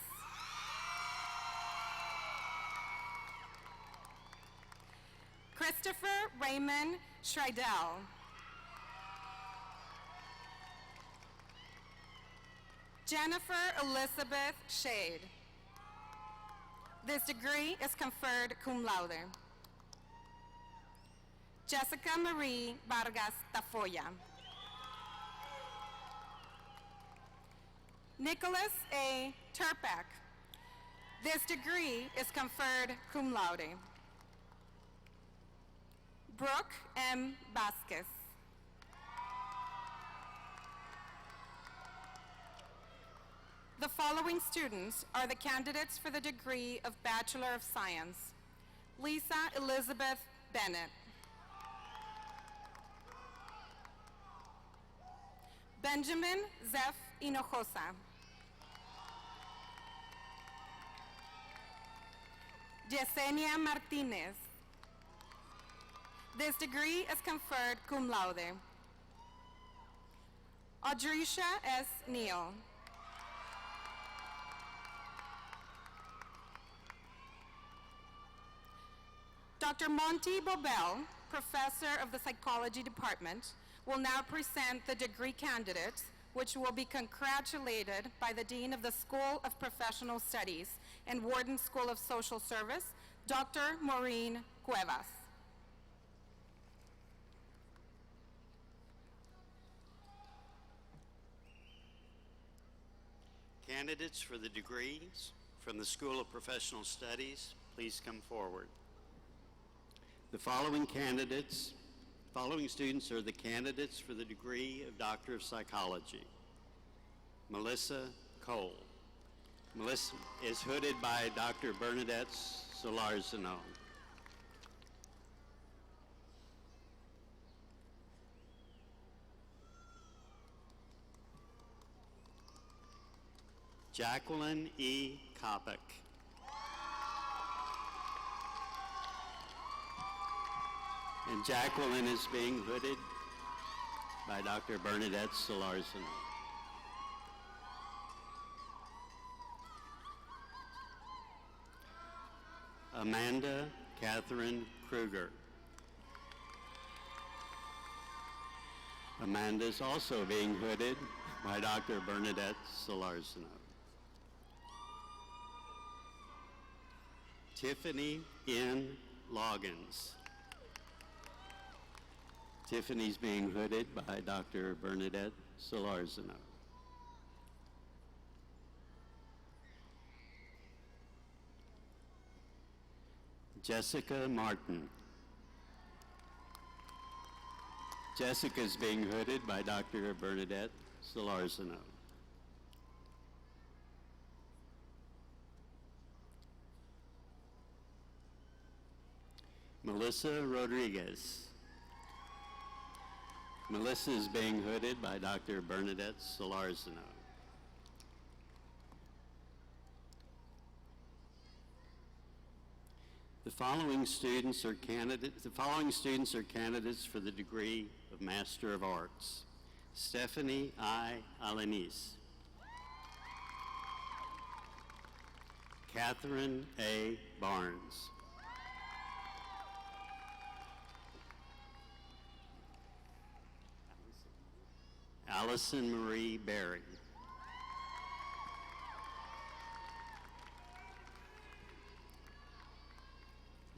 Christopher Raymond Schreidel. Jennifer Elizabeth Shade. This degree is conferred cum laude. Jessica Marie Vargas Tafoya. Nicholas A. Turpak. This degree is conferred cum laude. Brooke M. Vasquez. The following students are the candidates for the degree of Bachelor of Science. Lisa Elizabeth Bennett. Benjamin Zeph Hinojosa. Yesenia Martinez. This degree is conferred cum laude. Audricia S. Neal. Dr. Monty Bobel, Professor of the Psychology Department, will now present the degree candidates, which will be congratulated by the Dean of the School of Professional Studies and Wharton School of Social Service, Dr. Maureen Cuevas. Candidates for the degrees from the School of Professional Studies, please come forward. The following students are the candidates for the degree of Doctor of Psychology. Melissa Cole. Melissa is hooded by Dr. Bernadette Solarzano. Jacqueline E. Kopic. And Jacqueline is being hooded by Dr. Bernadette Solarzano. Amanda Catherine Kruger. Amanda is also being hooded by Dr. Bernadette Solarzano. Tiffany N. Loggins. Tiffany's being hooded by Dr. Bernadette Solarzano. Jessica Martin. Jessica's being hooded by Dr. Bernadette Solarzano. Melissa Rodriguez. Melissa is being hooded by Dr. Bernadette Solarzano. The following students are candidates for the degree of Master of Arts. Stephanie I. Alanis. Catherine A. Barnes. Allison Marie Berry.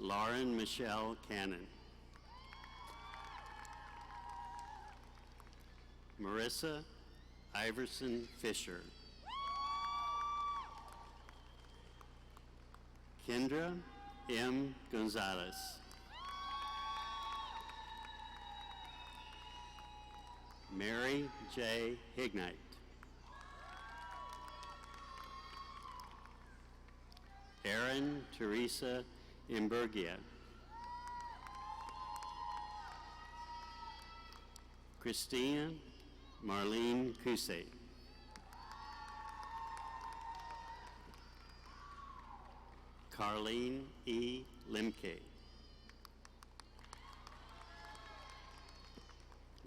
Lauren Michelle Cannon. Marissa Iverson Fisher. Kendra M. Gonzalez. Mary J. Hignite. Erin Teresa Imburgia. Christina Marlene Cusey. Carlene E. Limke.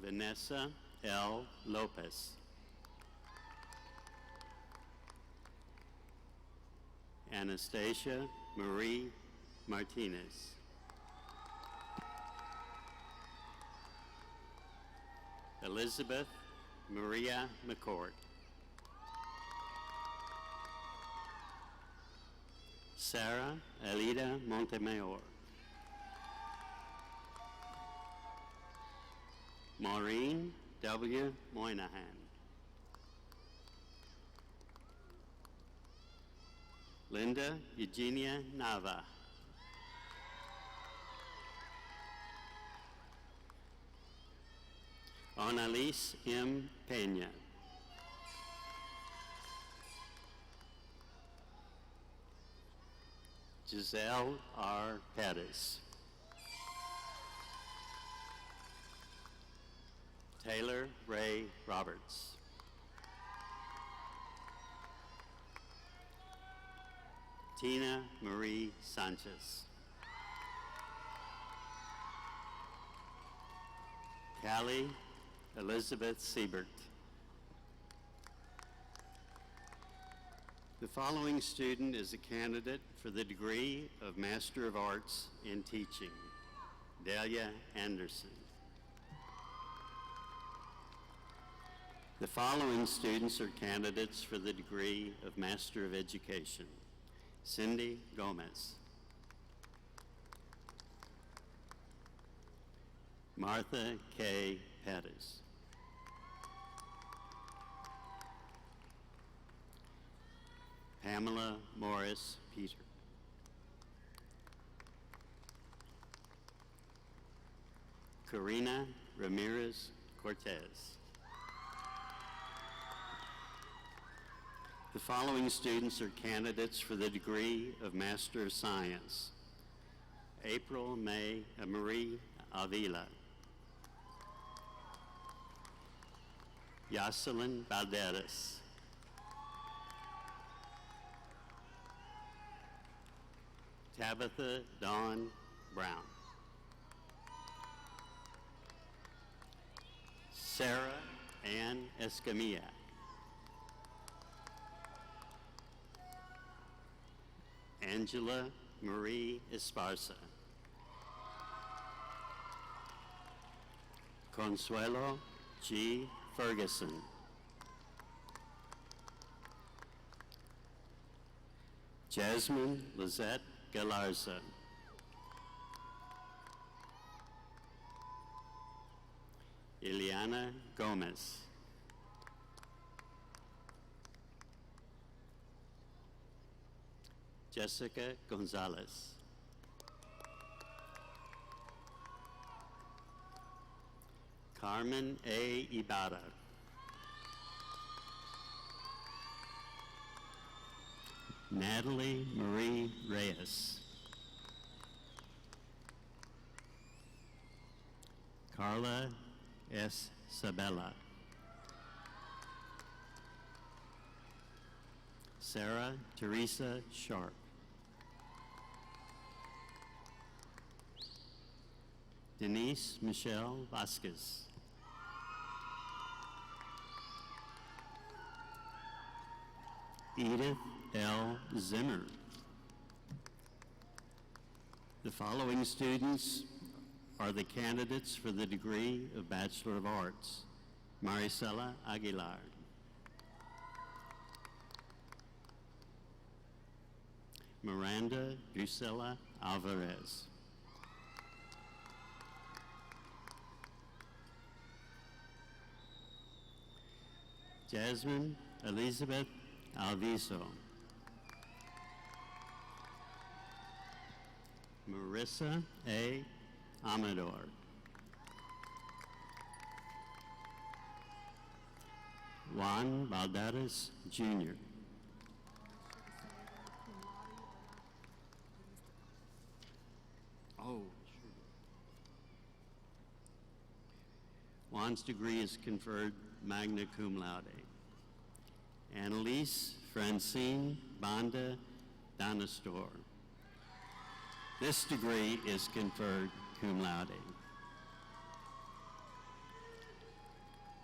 Vanessa L. Lopez. Anastasia Marie Martinez. Elizabeth Maria McCord. Sarah Alida Montemayor. Maureen W. Moynihan. Linda Eugenia Nava. Annalise M. Pena. Giselle R. Pettis. Taylor Ray Roberts. Tina Marie Sanchez. Callie Elizabeth Siebert. The following student is a candidate for the degree of Master of Arts in Teaching. Delia Anderson. The following students are candidates for the degree of Master of Education. Cindy Gomez. Martha K. Pettis. Pamela Morris Peter. Karina Ramirez Cortez. The following students are candidates for the degree of Master of Science. April May Marie Avila. Jocelyn Balderas. Tabitha Dawn Brown. Sarah Ann Escamilla. Angela Marie Esparza. Consuelo G. Ferguson. Jasmine Lizette Galarza. Ileana Gomez. Jessica Gonzalez. Carmen A. Ibarra. Natalie Marie Reyes. Carla S. Sabella. Sarah Teresa Sharp. Denise Michelle Vasquez. Edith L. Zimmer. The following students are the candidates for the degree of Bachelor of Arts. Maricela Aguilar. Miranda Drusilla Alvarez. Jasmine Elizabeth Alviso. Marissa A. Amador. Juan Baldares Jr. Oh, sure. Juan's degree is conferred magna cum laude. Annalise Francine Banda Danastor. This degree is conferred cum laude.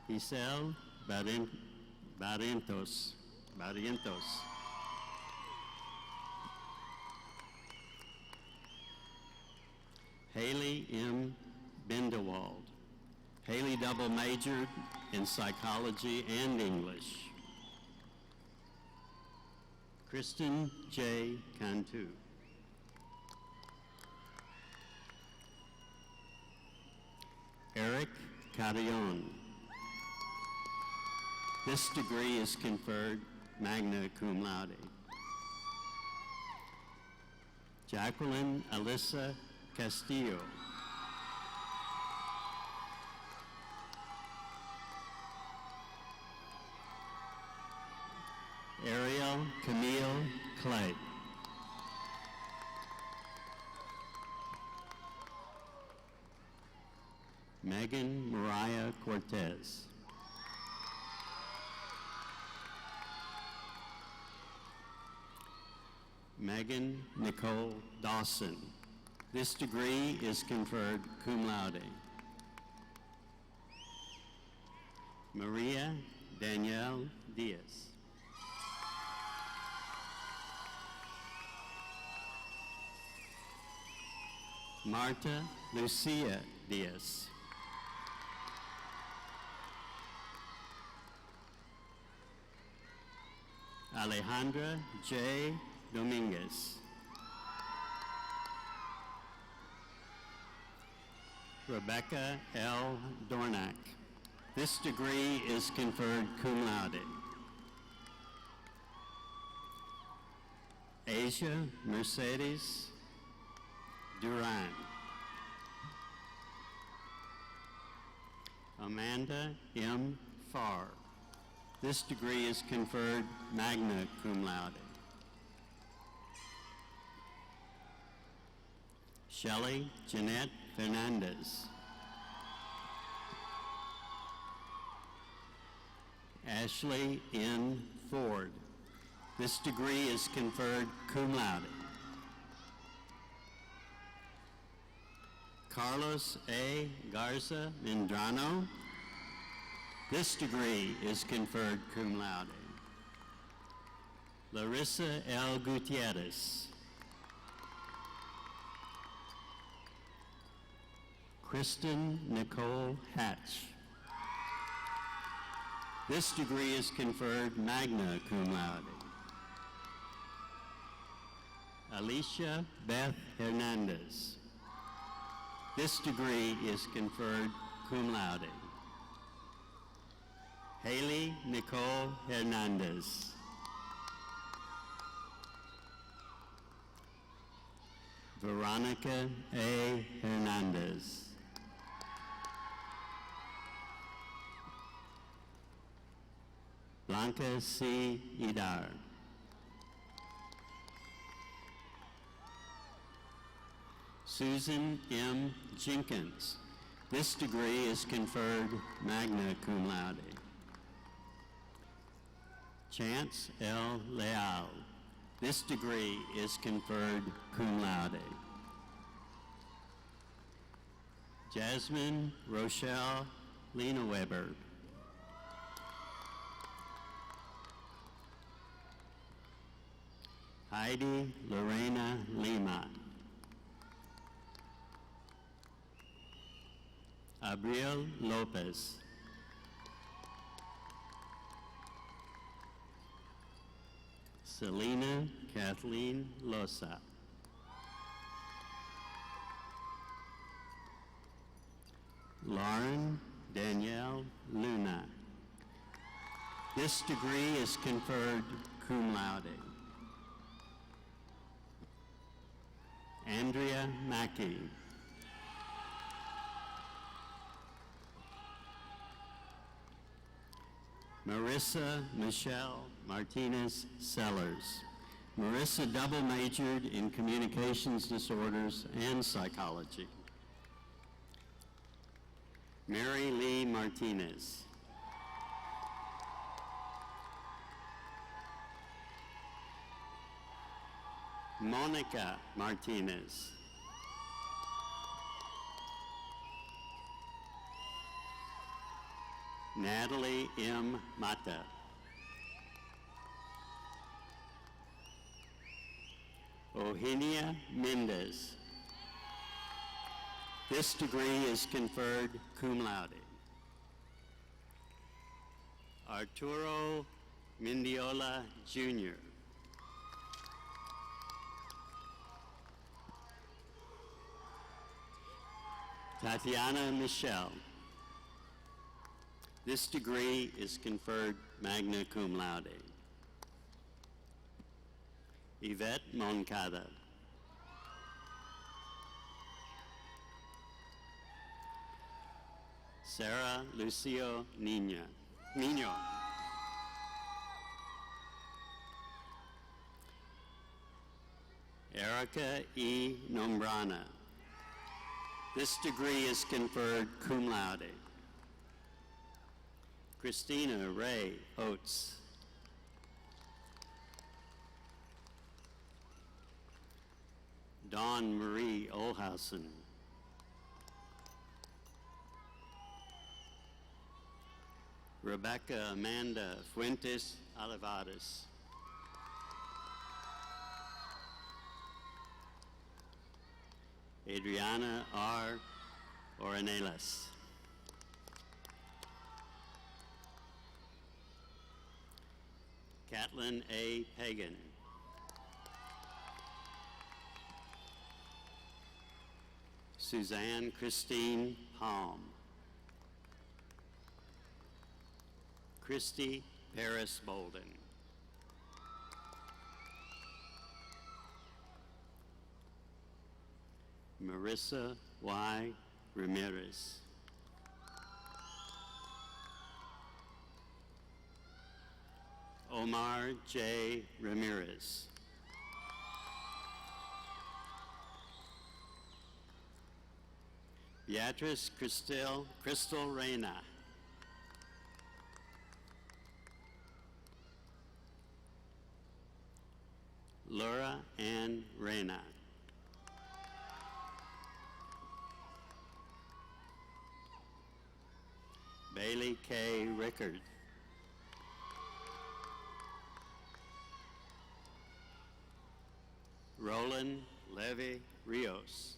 Isel Barrientos. Haley M. Bindewald. Haley double majored in psychology and English. Kristen J. Cantu. Eric Carrion. This degree is conferred magna cum laude. Jacqueline Alyssa Castillo. Ariel Camille Clay. Megan Mariah Cortez. Megan Nicole Dawson. This degree is conferred cum laude. Maria Danielle Diaz. Marta Lucia Diaz. Alejandra J. Dominguez. Rebecca L. Dornack. This degree is conferred cum laude. Asia Mercedes Duran. Amanda M. Farr. This degree is conferred magna cum laude. Shelley Jeanette Fernandez. Ashley N. Ford. This degree is conferred cum laude. Carlos A. Garza Mendrano. This degree is conferred cum laude. Larissa L. Gutierrez. Kristen Nicole Hatch. This degree is conferred magna cum laude. Alicia Beth Hernandez. This degree is conferred cum laude. Haley Nicole Hernandez. Veronica A. Hernandez. Blanca C. Idar. Susan M. Jenkins. This degree is conferred magna cum laude. Chance L. Leal. This degree is conferred cum laude. Jasmine Rochelle Lieneweber. Heidi Lorena Lima. Abril Lopez. Selena Kathleen Losa. Lauren Danielle Luna. This degree is conferred cum laude. Andrea Mackey. Marissa Michelle Martinez Sellers. Marissa double majored in communications disorders and psychology. Mary Lee Martinez. Monica Martinez. Natalie M. Mata. Eugenia Mendez. This degree is conferred cum laude. Arturo Mendiola, Jr. Tatiana Michelle. This degree is conferred magna cum laude. Yvette Moncada. Sarah Lucio Nino. Erica E. Nombrana. This degree is conferred cum laude. Christina Ray Oates. Dawn Marie Olhausen. Rebecca Amanda Fuentes Olivares. Adriana R. Oranelas. Catlin A. Pagan. Suzanne Christine Palm. Christy Paris Bolden. Marissa Y. Ramirez. Omar J. Ramirez. Beatrice Crystal Reyna. Laura Ann Reyna. Bailey K. Rickard. Roland Levi Rios.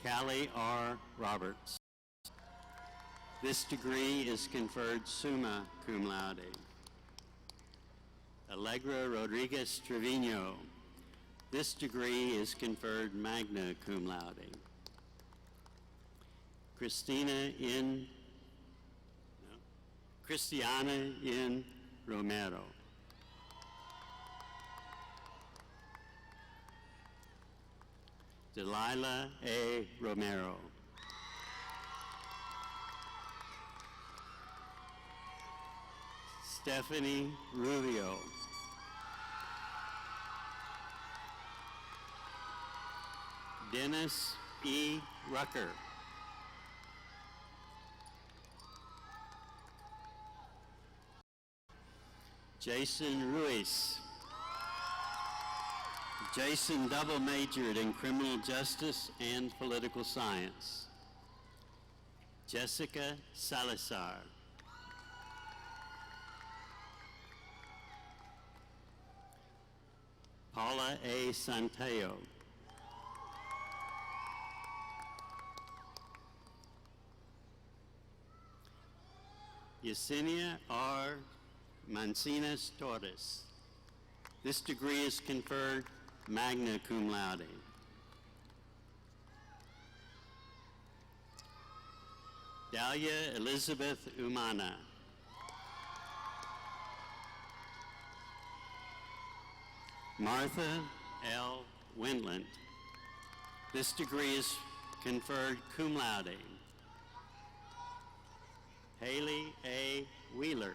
Callie R. Roberts. This degree is conferred summa cum laude. Allegra Rodriguez Trevino. This degree is conferred magna cum laude. Christiana N. Romero. Delilah A. Romero. Stephanie Rubio. Dennis E. Rucker. Jason Ruiz. Jason double majored in criminal justice and political science. Jessica Salazar. Paula A. Santayo. Yesenia R. Mancinas Torres. This degree is conferred magna cum laude. Dahlia Elizabeth Umana. Martha L. Wendland. This degree is conferred cum laude. Haley A. Wheeler.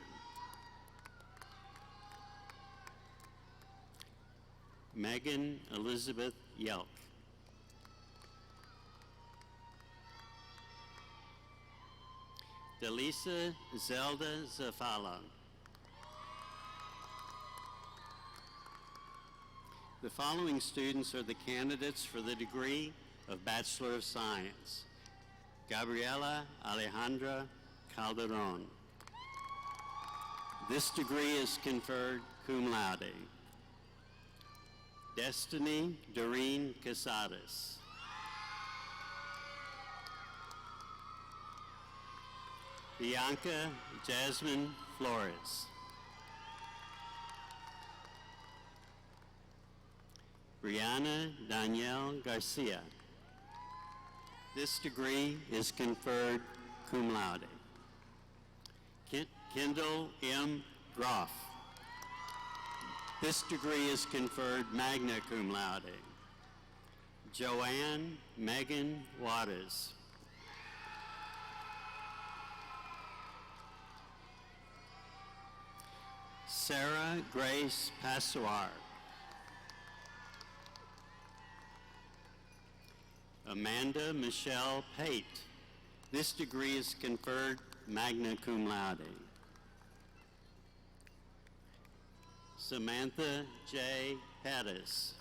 Megan Elizabeth Yelk. Delisa Zelda Zafala. The following students are the candidates for the degree of Bachelor of Science. Gabriela Alejandra Calderon. This degree is conferred cum laude. Destiny Doreen Casares. Bianca Jasmine Flores. Brianna Danielle Garcia. This degree is conferred cum laude. Kendall M. Groff. This degree is conferred magna cum laude. Joanne Megan Waters. Sarah Grace Passoir. Amanda Michelle Pate. This degree is conferred magna cum laude. Samantha J. Pettis.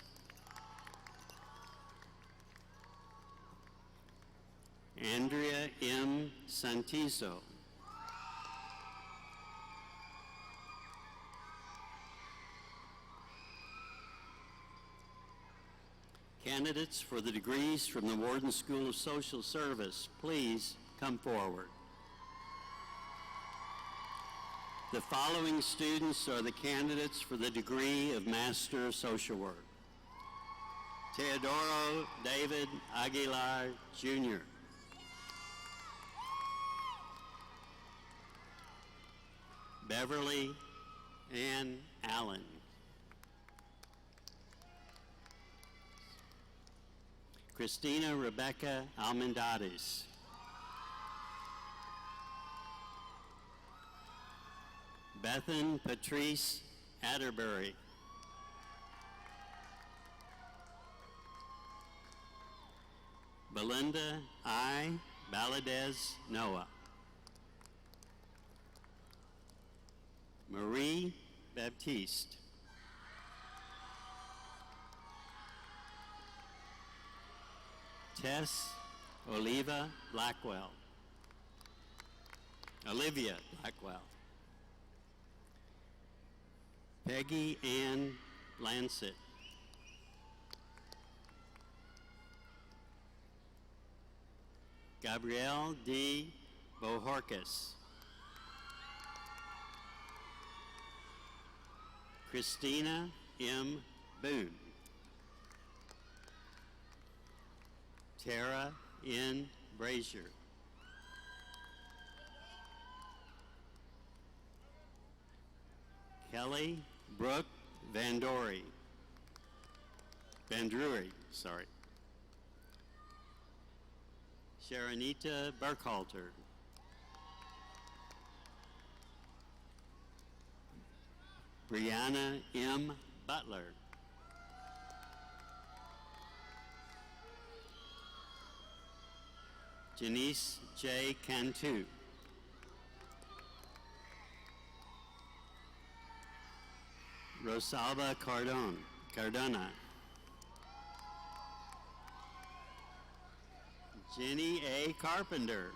Andrea M. Santizo. Candidates for the degrees from the Warden School of Social Service, please come forward. The following students are the candidates for the degree of Master of Social Work. Teodoro David Aguilar, Jr. Beverly Ann Allen. Christina Rebecca Almendares. Bethan Patrice Atterbury. Belinda I. Valadez Noah. Marie Baptiste. Tess Oliva Blackwell. Olivia Blackwell. Peggy Ann Lancet. Gabrielle D. Bohorquez. Christina M. Boone. Tara N. Brazier. Kelly Brooke Vandrury, sorry. Sharonita Burkhalter. Brianna M. Butler. Janice J. Cantu. Rosalba Cardona. Jenny A. Carpenter.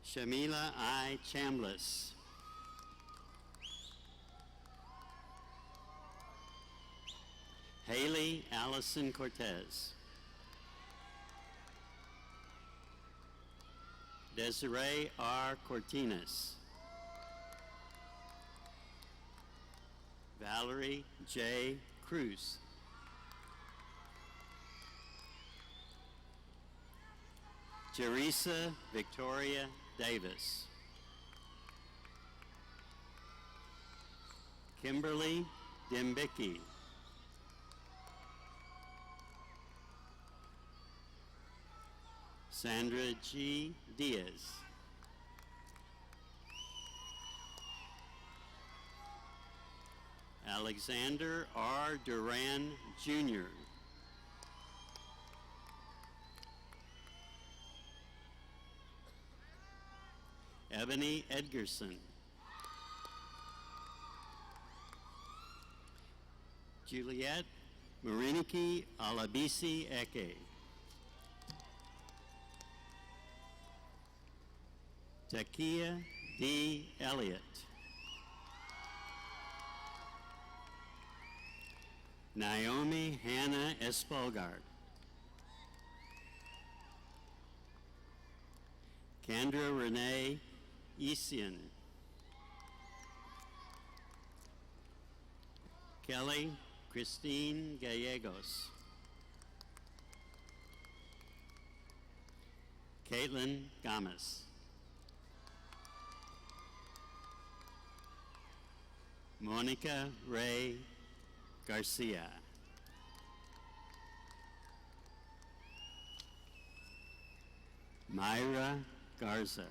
Shamila I. Chambliss. Haley Allison Cortez. Desiree R. Cortines. Valerie J. Cruz. Jerisa Victoria Davis. Kimberly Dembicki. Sandra G. Diaz. Alexander R. Duran, Jr. Ebony Edgerson. Juliet Mariniki Alabisi Eke. Takia D. Elliott. Naomi Hannah Espolgard. Kendra Renee Esian. Kelly Christine Gallegos. Caitlin Gamas. Monica Ray Garcia. Myra Garza.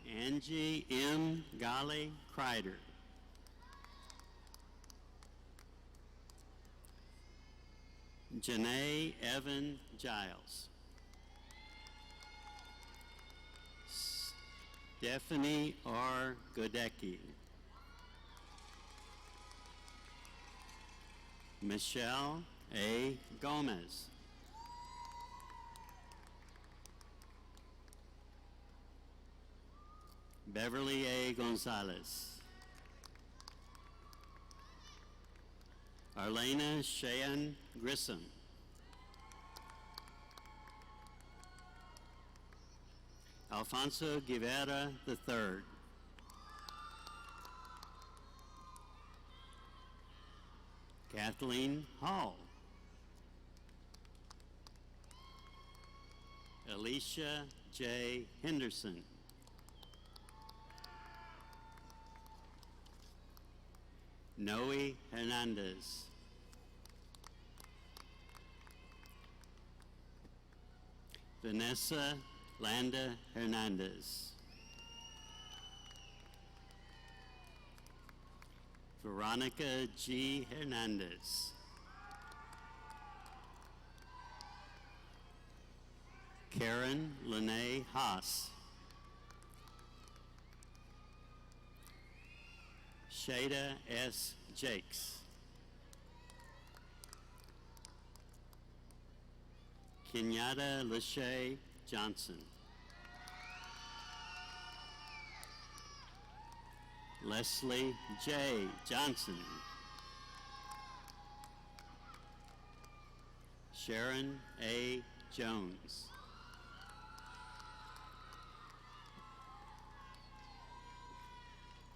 Angie M. Golly Kreider. Janae Evan Giles. Stephanie R. Godecki. Michelle A. Gomez. Beverly A. Gonzalez. Arlena Cheyenne Grissom. Alfonso Guevara III. Kathleen Hall. Alicia J. Henderson. Noe Hernandez. Vanessa Landa Hernandez. Veronica G. Hernandez. Karen Lene Haas. Shada S. Jakes. Kenyatta Lachey Johnson. Leslie J. Johnson. Sharon A. Jones.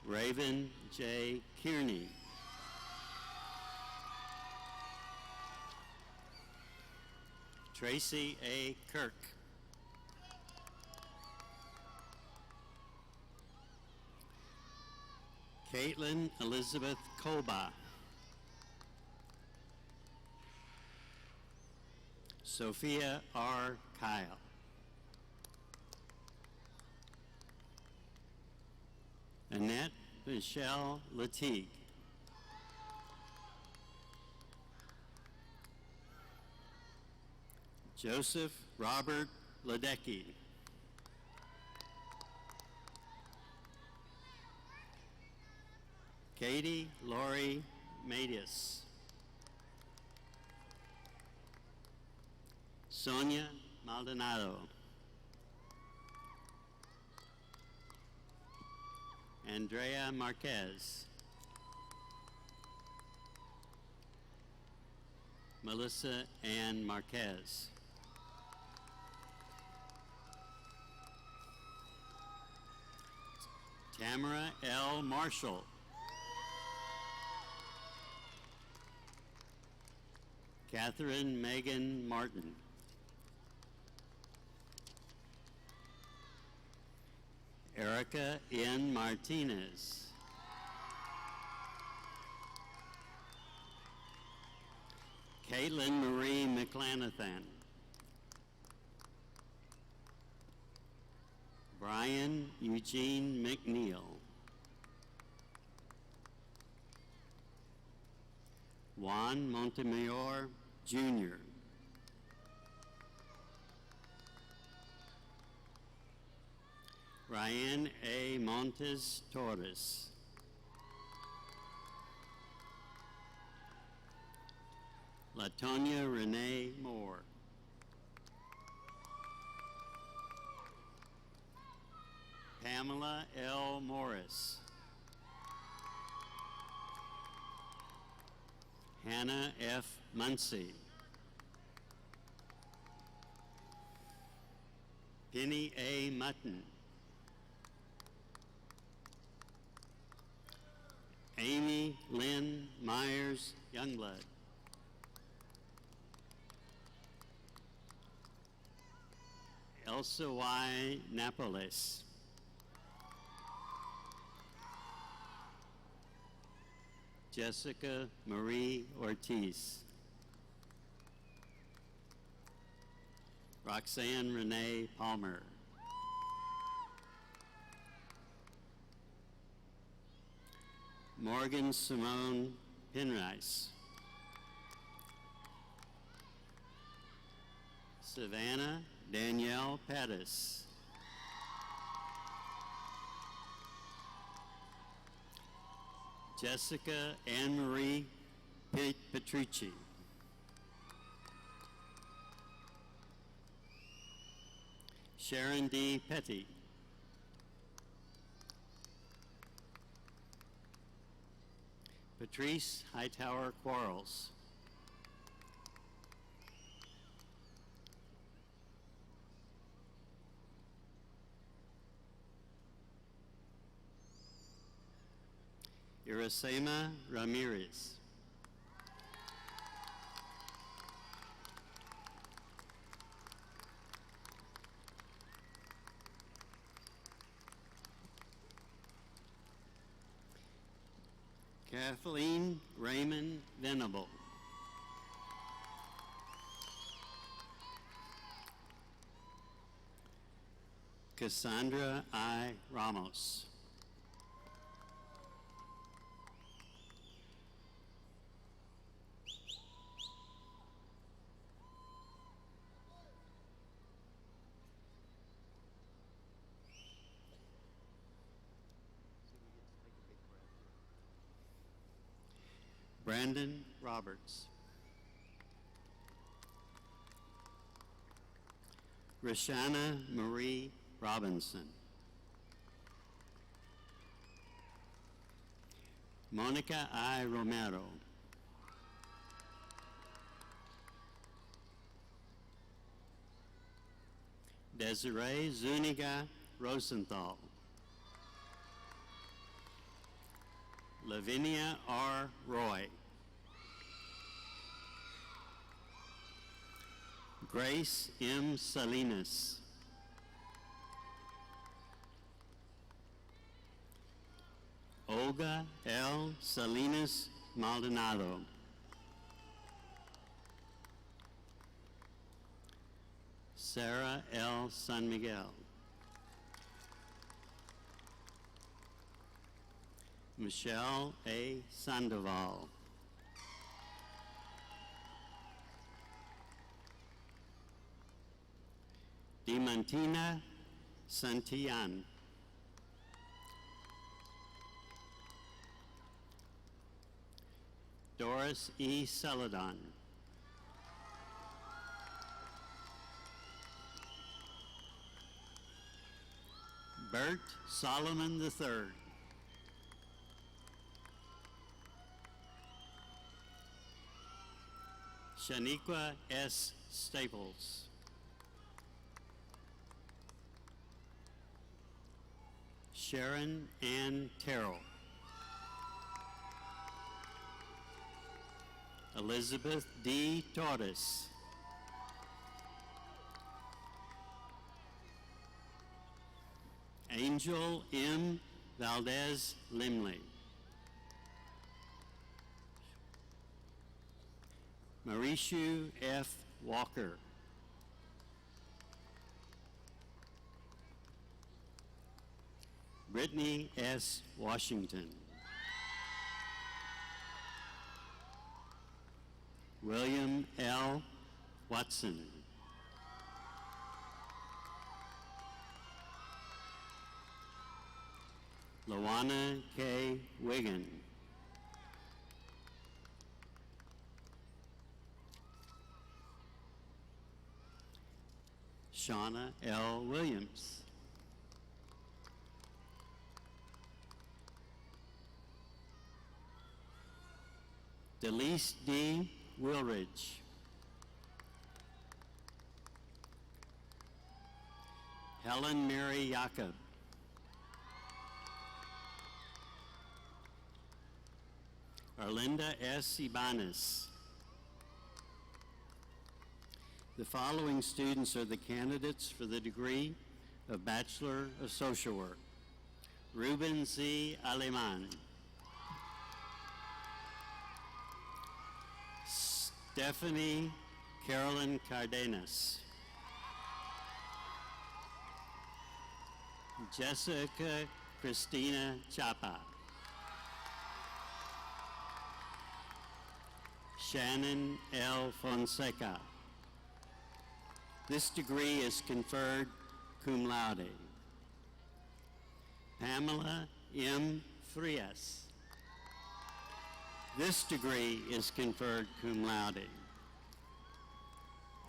Raven J. Kearney. Tracy A. Kirk. Caitlin Elizabeth Koba. Sophia R. Kyle. Annette Michelle Latigue. Joseph Robert Ledecky. Katie Laurie Matius. Sonia Maldonado. Andrea Marquez. Melissa Ann Marquez. Tamara L. Marshall. Catherine Megan Martin. Erica N. Martinez. Caitlin Marie McLanathan. Brian Eugene McNeil. Juan Montemayor Jr. Ryan A. Montes Torres. Latonia Renee Moore. Pamela L. Morris. Hannah F. Muncy. Penny A. Mutton. Amy Lynn Myers Youngblood. Elsa Y. Napoles. Jessica Marie Ortiz. Roxanne Renee Palmer. Morgan Simone Penrice. Savannah Danielle Pattis. Jessica Anne-Marie Petrucci. Sharon D. Petty. Patrice Hightower Quarles. Iracema Ramirez. Kathleen Raymond Venable. Cassandra I. Ramos. Brandon Roberts. Rashana Marie Robinson. Monica I. Romero. Desiree Zuniga Rosenthal. Lavinia R. Roy. Grace M. Salinas. Olga L. Salinas Maldonado. Sarah L. San Miguel. Michelle A. Sandoval. Diamantina Santillan. Doris E. Celadon. Bert Solomon III. Shaniqua S. Staples. Sharon Ann Terrell. Elizabeth D. Torres. Angel M. Valdez Limley. Marishu F. Walker. Brittany S. Washington. William L. Watson. Lawana K. Wigan. Shauna L. Williams. Delise D. Wilridge. Helen Mary Jacob. Arlinda S. Ibanez. The following students are the candidates for the degree of Bachelor of Social Work. Ruben Z. Aleman. Stephanie Carolyn Cardenas. Jessica Christina Chapa. Shannon L. Fonseca. This degree is conferred cum laude. Pamela M. Frias. This degree is conferred cum laude.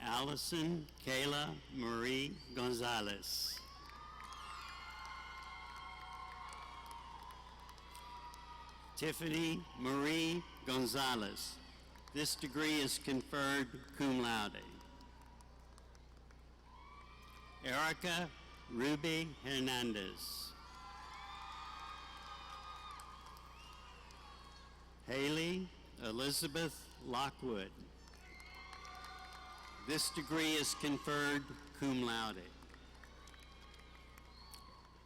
Allison Kayla Marie Gonzalez. Tiffany Marie Gonzalez. This degree is conferred cum laude. Erica Ruby Hernandez. Haley Elizabeth Lockwood. This degree is conferred cum laude.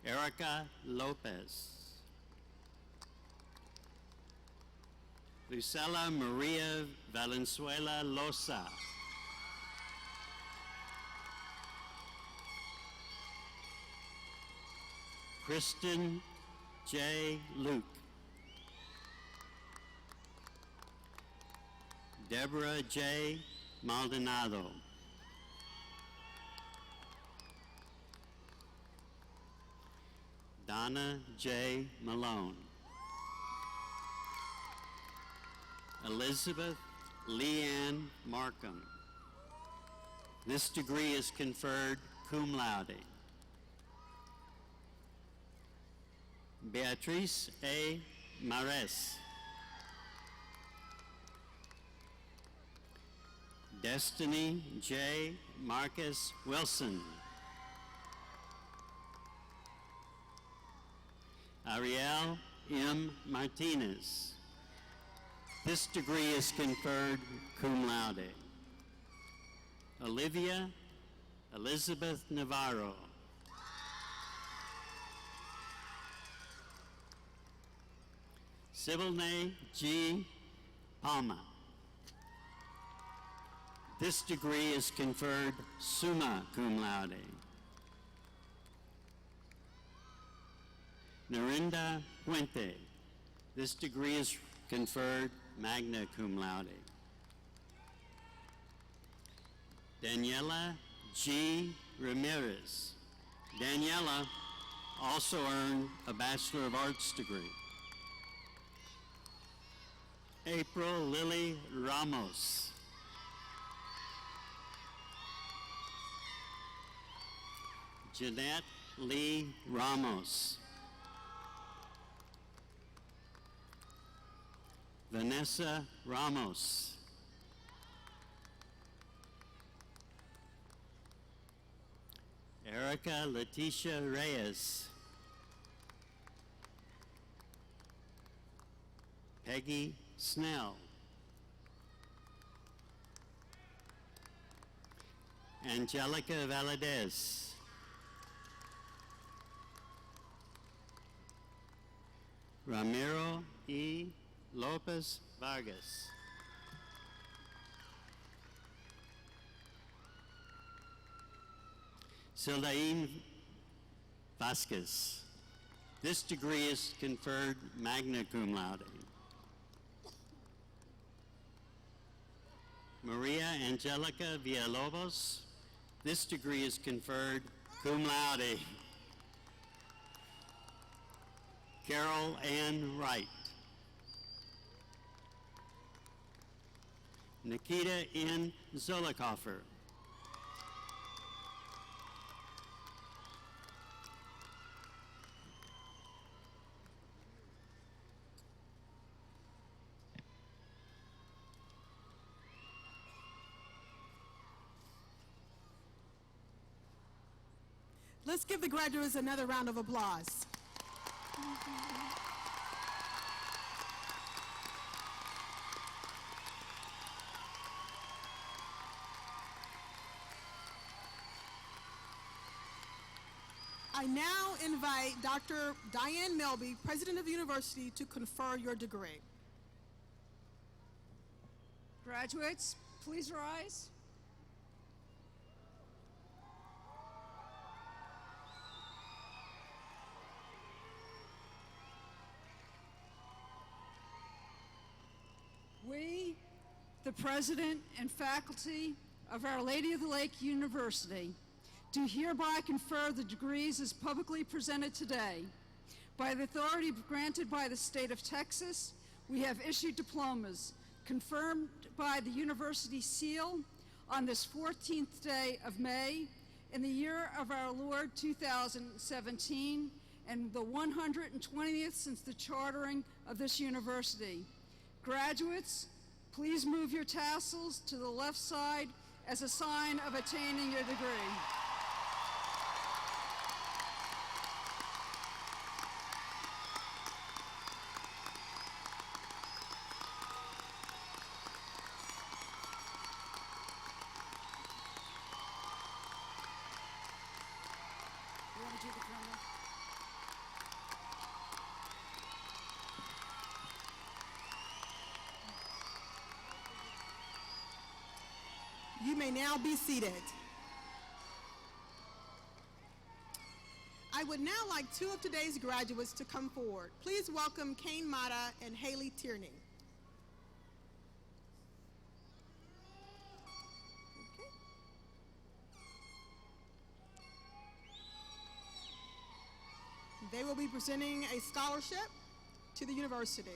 Erica Lopez. Lucella Maria Valenzuela Loza. Kristen J. Luke. Deborah J. Maldonado. Donna J. Malone. Elizabeth Leanne Markham. This degree is conferred cum laude. Beatrice A. Mares. Destiny J. Marcus Wilson. Ariel M. Martinez. This degree is conferred cum laude. Olivia Elizabeth Navarro. Sibylne G. Palma. This degree is conferred summa cum laude. Narinda Puente. This degree is conferred magna cum laude. Daniela G. Ramirez. Daniela also earned a Bachelor of Arts degree. April Lily Ramos. Jeanette Lee Ramos. Vanessa Ramos. Erica Leticia Reyes. Peggy Snell. Angelica Valadez. Ramiro E. Lopez Vargas. Sildain Vasquez. This degree is conferred magna cum laude. Maria Angelica Villalobos. This degree is conferred cum laude. Carol Ann Wright. Nikita N. Zolikoffer. Let's give the graduates another round of applause. I now invite Dr. Diane Melby, President of the University, to confer your degree. Graduates, please rise. We, the president and faculty of Our Lady of the Lake University, do hereby confer the degrees as publicly presented today. By the authority granted by the state of Texas, we have issued diplomas confirmed by the university seal on this 14th day of May in the year of our Lord 2017 and the 120th since the chartering of this university. Graduates, please move your tassels to the left side as a sign of attaining your degree. You want to do the camera? You may now be seated. I would now like two of today's graduates to come forward. Please welcome Kane Mata and Haley Tierney. Okay. They will be presenting a scholarship to the university.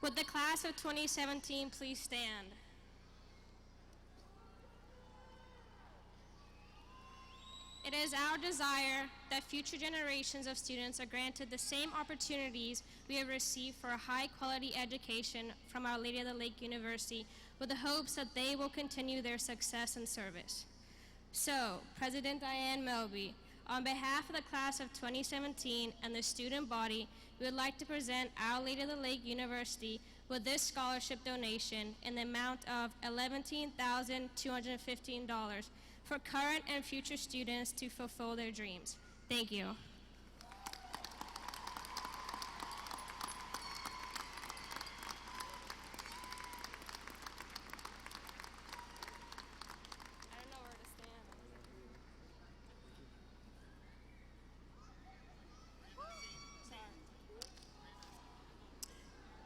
Would the class of 2017 please stand? It is our desire that future generations of students are granted the same opportunities we have received for a high-quality education from Our Lady of the Lake University, with the hopes that they will continue their success and service. So, President Diane Melby, on behalf of the class of 2017 and the student body, we would like to present Our Lady of the Lake University with this scholarship donation in the amount of $11,215 for current and future students to fulfill their dreams. Thank you.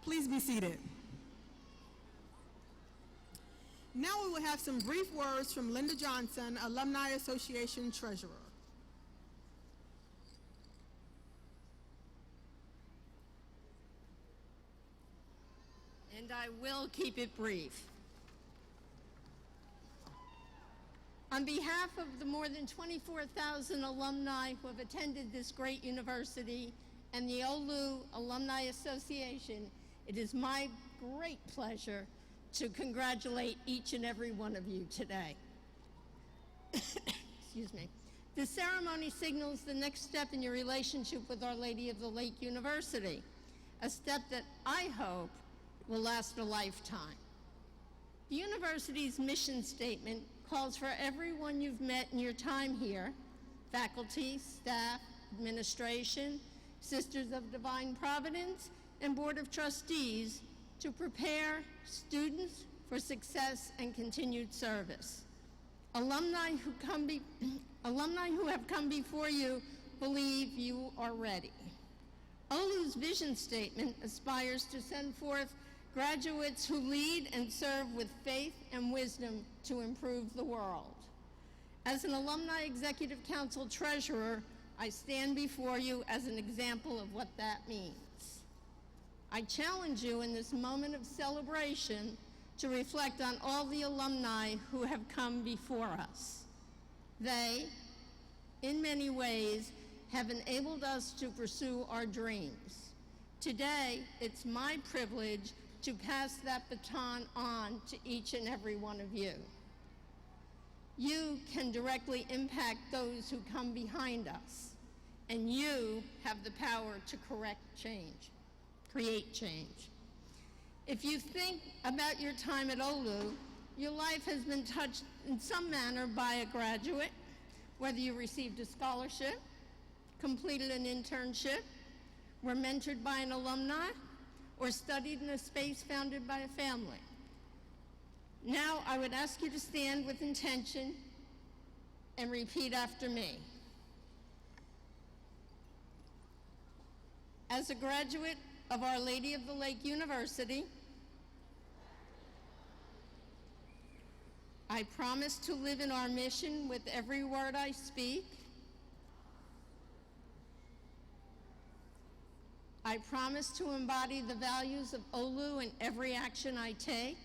Please be seated. Now we will have some brief words from Linda Johnson, Alumni Association Treasurer. And I will keep it brief. On behalf of the more than 24,000 alumni who have attended this great university and the OLLU Alumni Association, it is my great pleasure to congratulate each and every one of you today. Excuse me. This ceremony signals the next step in your relationship with Our Lady of the Lake University, a step that I hope will last a lifetime. The university's mission statement calls for everyone you've met in your time here, faculty, staff, administration, Sisters of Divine Providence, and Board of Trustees, to prepare students for success and continued service. Alumni who have come before you believe you are ready. OLLU's vision statement aspires to send forth graduates who lead and serve with faith and wisdom to improve the world. As an Alumni Executive Council Treasurer, I stand before you as an example of what that means. I challenge you in this moment of celebration to reflect on all the alumni who have come before us. They, in many ways, have enabled us to pursue our dreams. Today, it's my privilege to pass that baton on to each and every one of you. You can directly impact those who come behind us, and you have the power to create change. If you think about your time at OLLU, your life has been touched in some manner by a graduate, whether you received a scholarship, completed an internship, were mentored by an alumni, or studied in a space founded by a family. Now I would ask you to stand with intention and repeat after me. As a graduate of Our Lady of the Lake University, I promise to live in our mission with every word I speak. I promise to embody the values of OLLU in every action I take.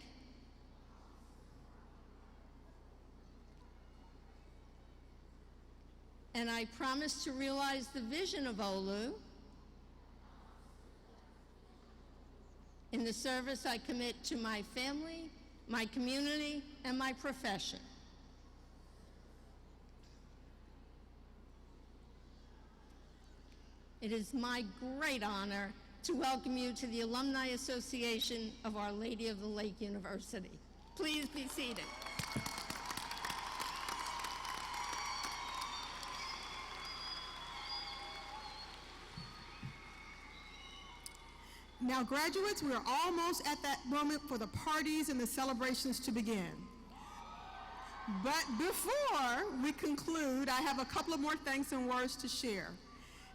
And I promise to realize the vision of OLLU in the service I commit to my family, my community, and my profession. It is my great honor to welcome you to the Alumni Association of Our Lady of the Lake University. Please be seated. Now, graduates, we are almost at that moment for the parties and the celebrations to begin. But before we conclude, I have a couple of more thanks and words to share.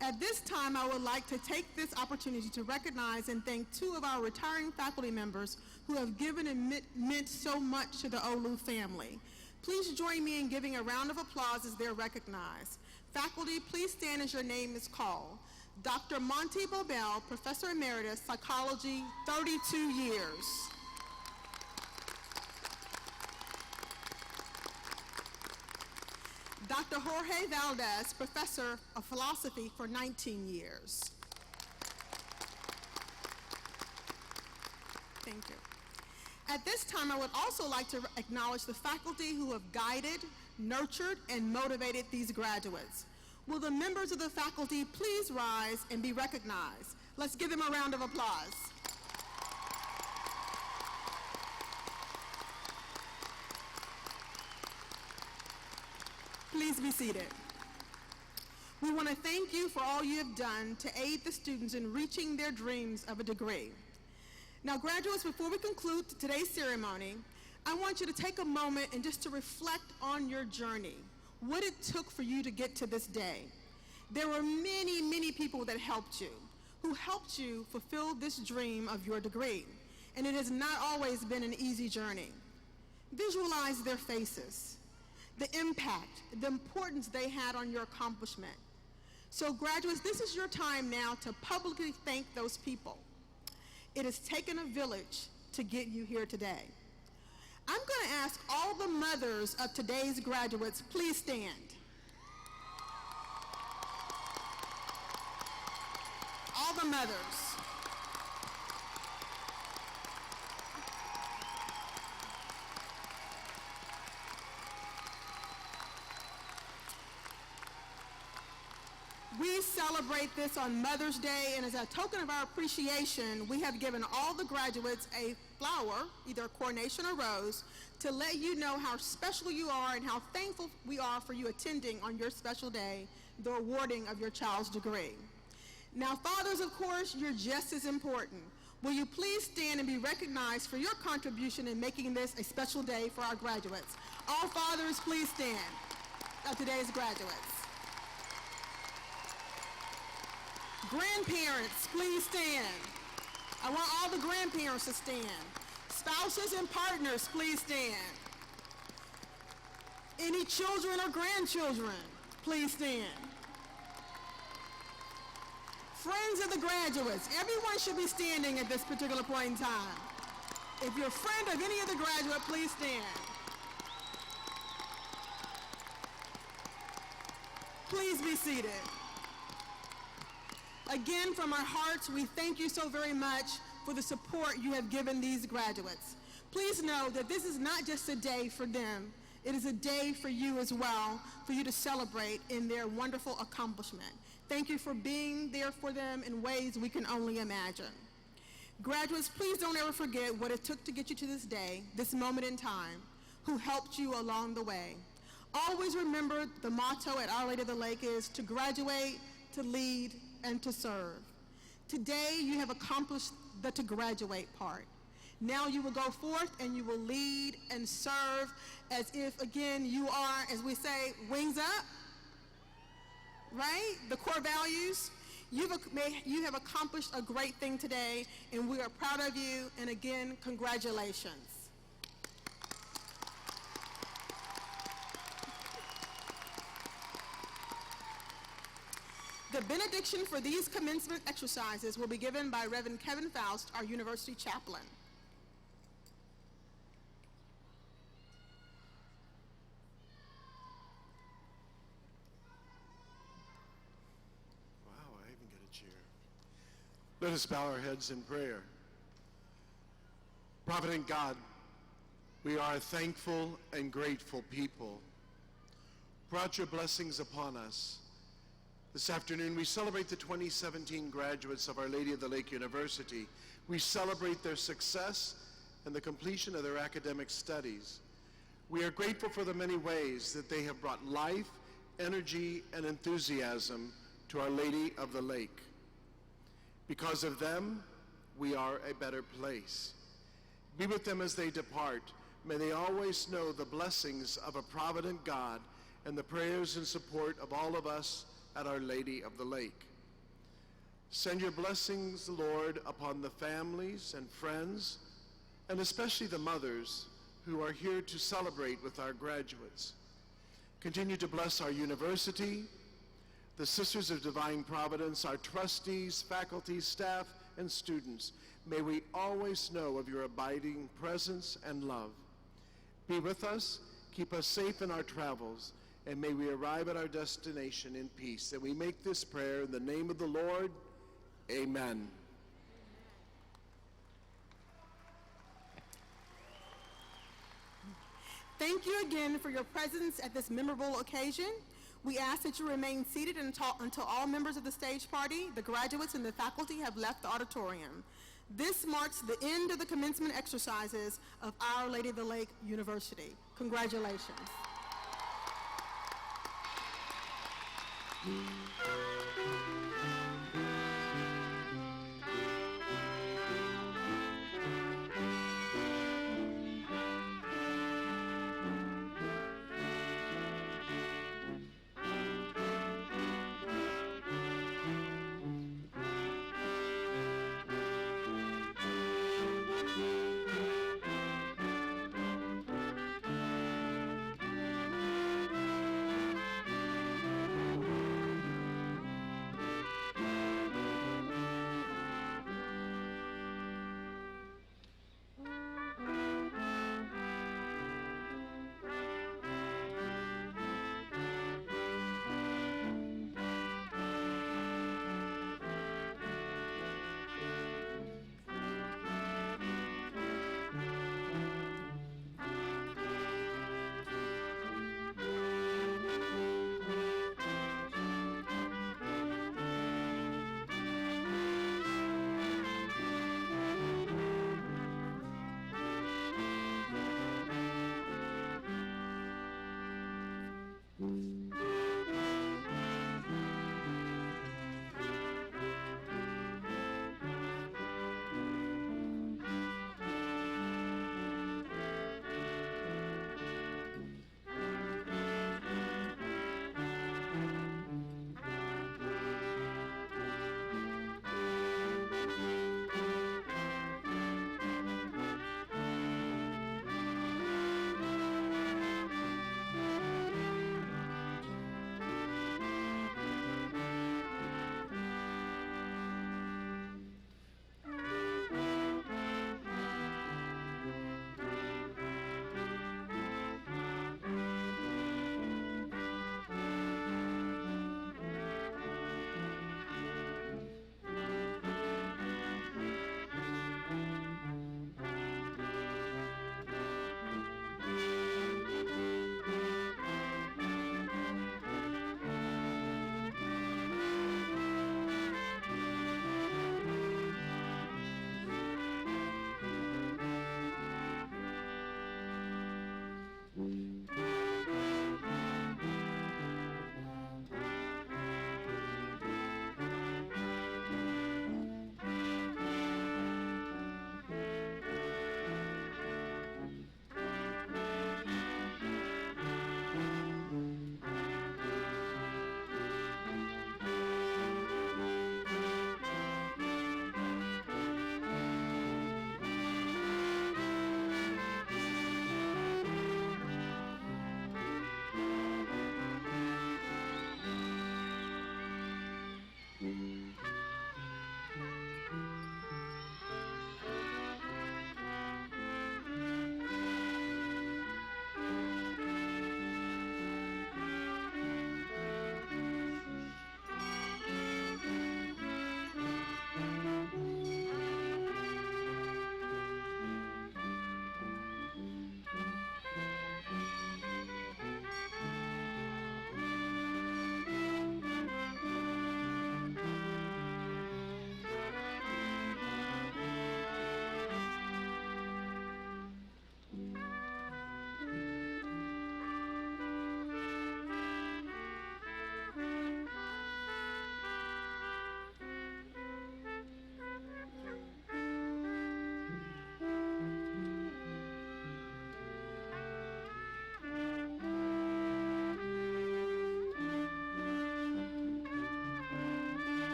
At this time, I would like to take this opportunity to recognize and thank two of our retiring faculty members who have given and meant so much to the OLLU family. Please join me in giving a round of applause as they're recognized. Faculty, please stand as your name is called. Dr. Monty Bobel, Professor Emeritus, Psychology, 32 years. Dr. Jorge Valdez, Professor of Philosophy for 19 years. Thank you. At this time, I would also like to acknowledge the faculty who have guided, nurtured, and motivated these graduates. Will the members of the faculty please rise and be recognized? Let's give them a round of applause. Please be seated. We want to thank you for all you have done to aid the students in reaching their dreams of a degree. Now, graduates, before we conclude today's ceremony, I want you to take a moment and just to reflect on your journey, what it took for you to get to this day. There were many, many people that helped you, who helped you fulfill this dream of your degree. And it has not always been an easy journey. Visualize their faces, the impact, the importance they had on your accomplishment. So graduates, this is your time now to publicly thank those people. It has taken a village to get you here today. I'm going to ask all the mothers of today's graduates, please stand. All the mothers. We celebrate this on Mother's Day, and as a token of our appreciation, we have given all the graduates a flower, either a coronation or rose, to let you know how special you are and how thankful we are for you attending on your special day, the awarding of your child's degree. Now, fathers, of course, you're just as important. Will you please stand and be recognized for your contribution in making this a special day for our graduates? All fathers, please stand of today's graduates. Grandparents, please stand. I want all the grandparents to stand. Spouses and partners, please stand. Any children or grandchildren, please stand. Friends of the graduates, everyone should be standing at this particular point in time. If you're a friend of any of the graduates, please stand. Please be seated. Again, from our hearts, we thank you so very much for the support you have given these graduates. Please know that this is not just a day for them, it is a day for you as well, for you to celebrate in their wonderful accomplishment. Thank you for being there for them in ways we can only imagine. Graduates, please don't ever forget what it took to get you to this day, this moment in time. who helped you along the way. Always remember the motto at Our Lady of the Lake is to graduate, to lead, and to serve. Today, you have accomplished the to graduate part. Now you will go forth and you will lead and serve as if, again, you are, as we say, wings up, right? The core values. You have accomplished a great thing today, and we are proud of you, and again, congratulations. The benediction for these commencement exercises will be given by Reverend Kevin Faust, our university chaplain. Wow, I even get a cheer. Let us bow our heads in prayer. Provident God, we are a thankful and grateful people. Pour out your blessings upon us. This afternoon, we celebrate the 2017 graduates of Our Lady of the Lake University. We celebrate their success and the completion of their academic studies. We are grateful for the many ways that they have brought life, energy, and enthusiasm to Our Lady of the Lake. Because of them, we are a better place. Be with them as they depart. May they always know the blessings of a provident God and the prayers and support of all of us at Our Lady of the Lake. Send your blessings, Lord, upon the families and friends, and especially the mothers who are here to celebrate with our graduates. Continue to bless our university, the Sisters of Divine Providence, our trustees, faculty, staff, and students. May we always know of your abiding presence and love. Be with us, keep us safe in our travels, and may we arrive at our destination in peace. And we make this prayer in the name of the Lord. Amen. Thank you again for your presence at this memorable occasion. We ask that you remain seated until all members of the stage party, the graduates, and the faculty have left the auditorium. This marks the end of the commencement exercises of Our Lady of the Lake University. Congratulations.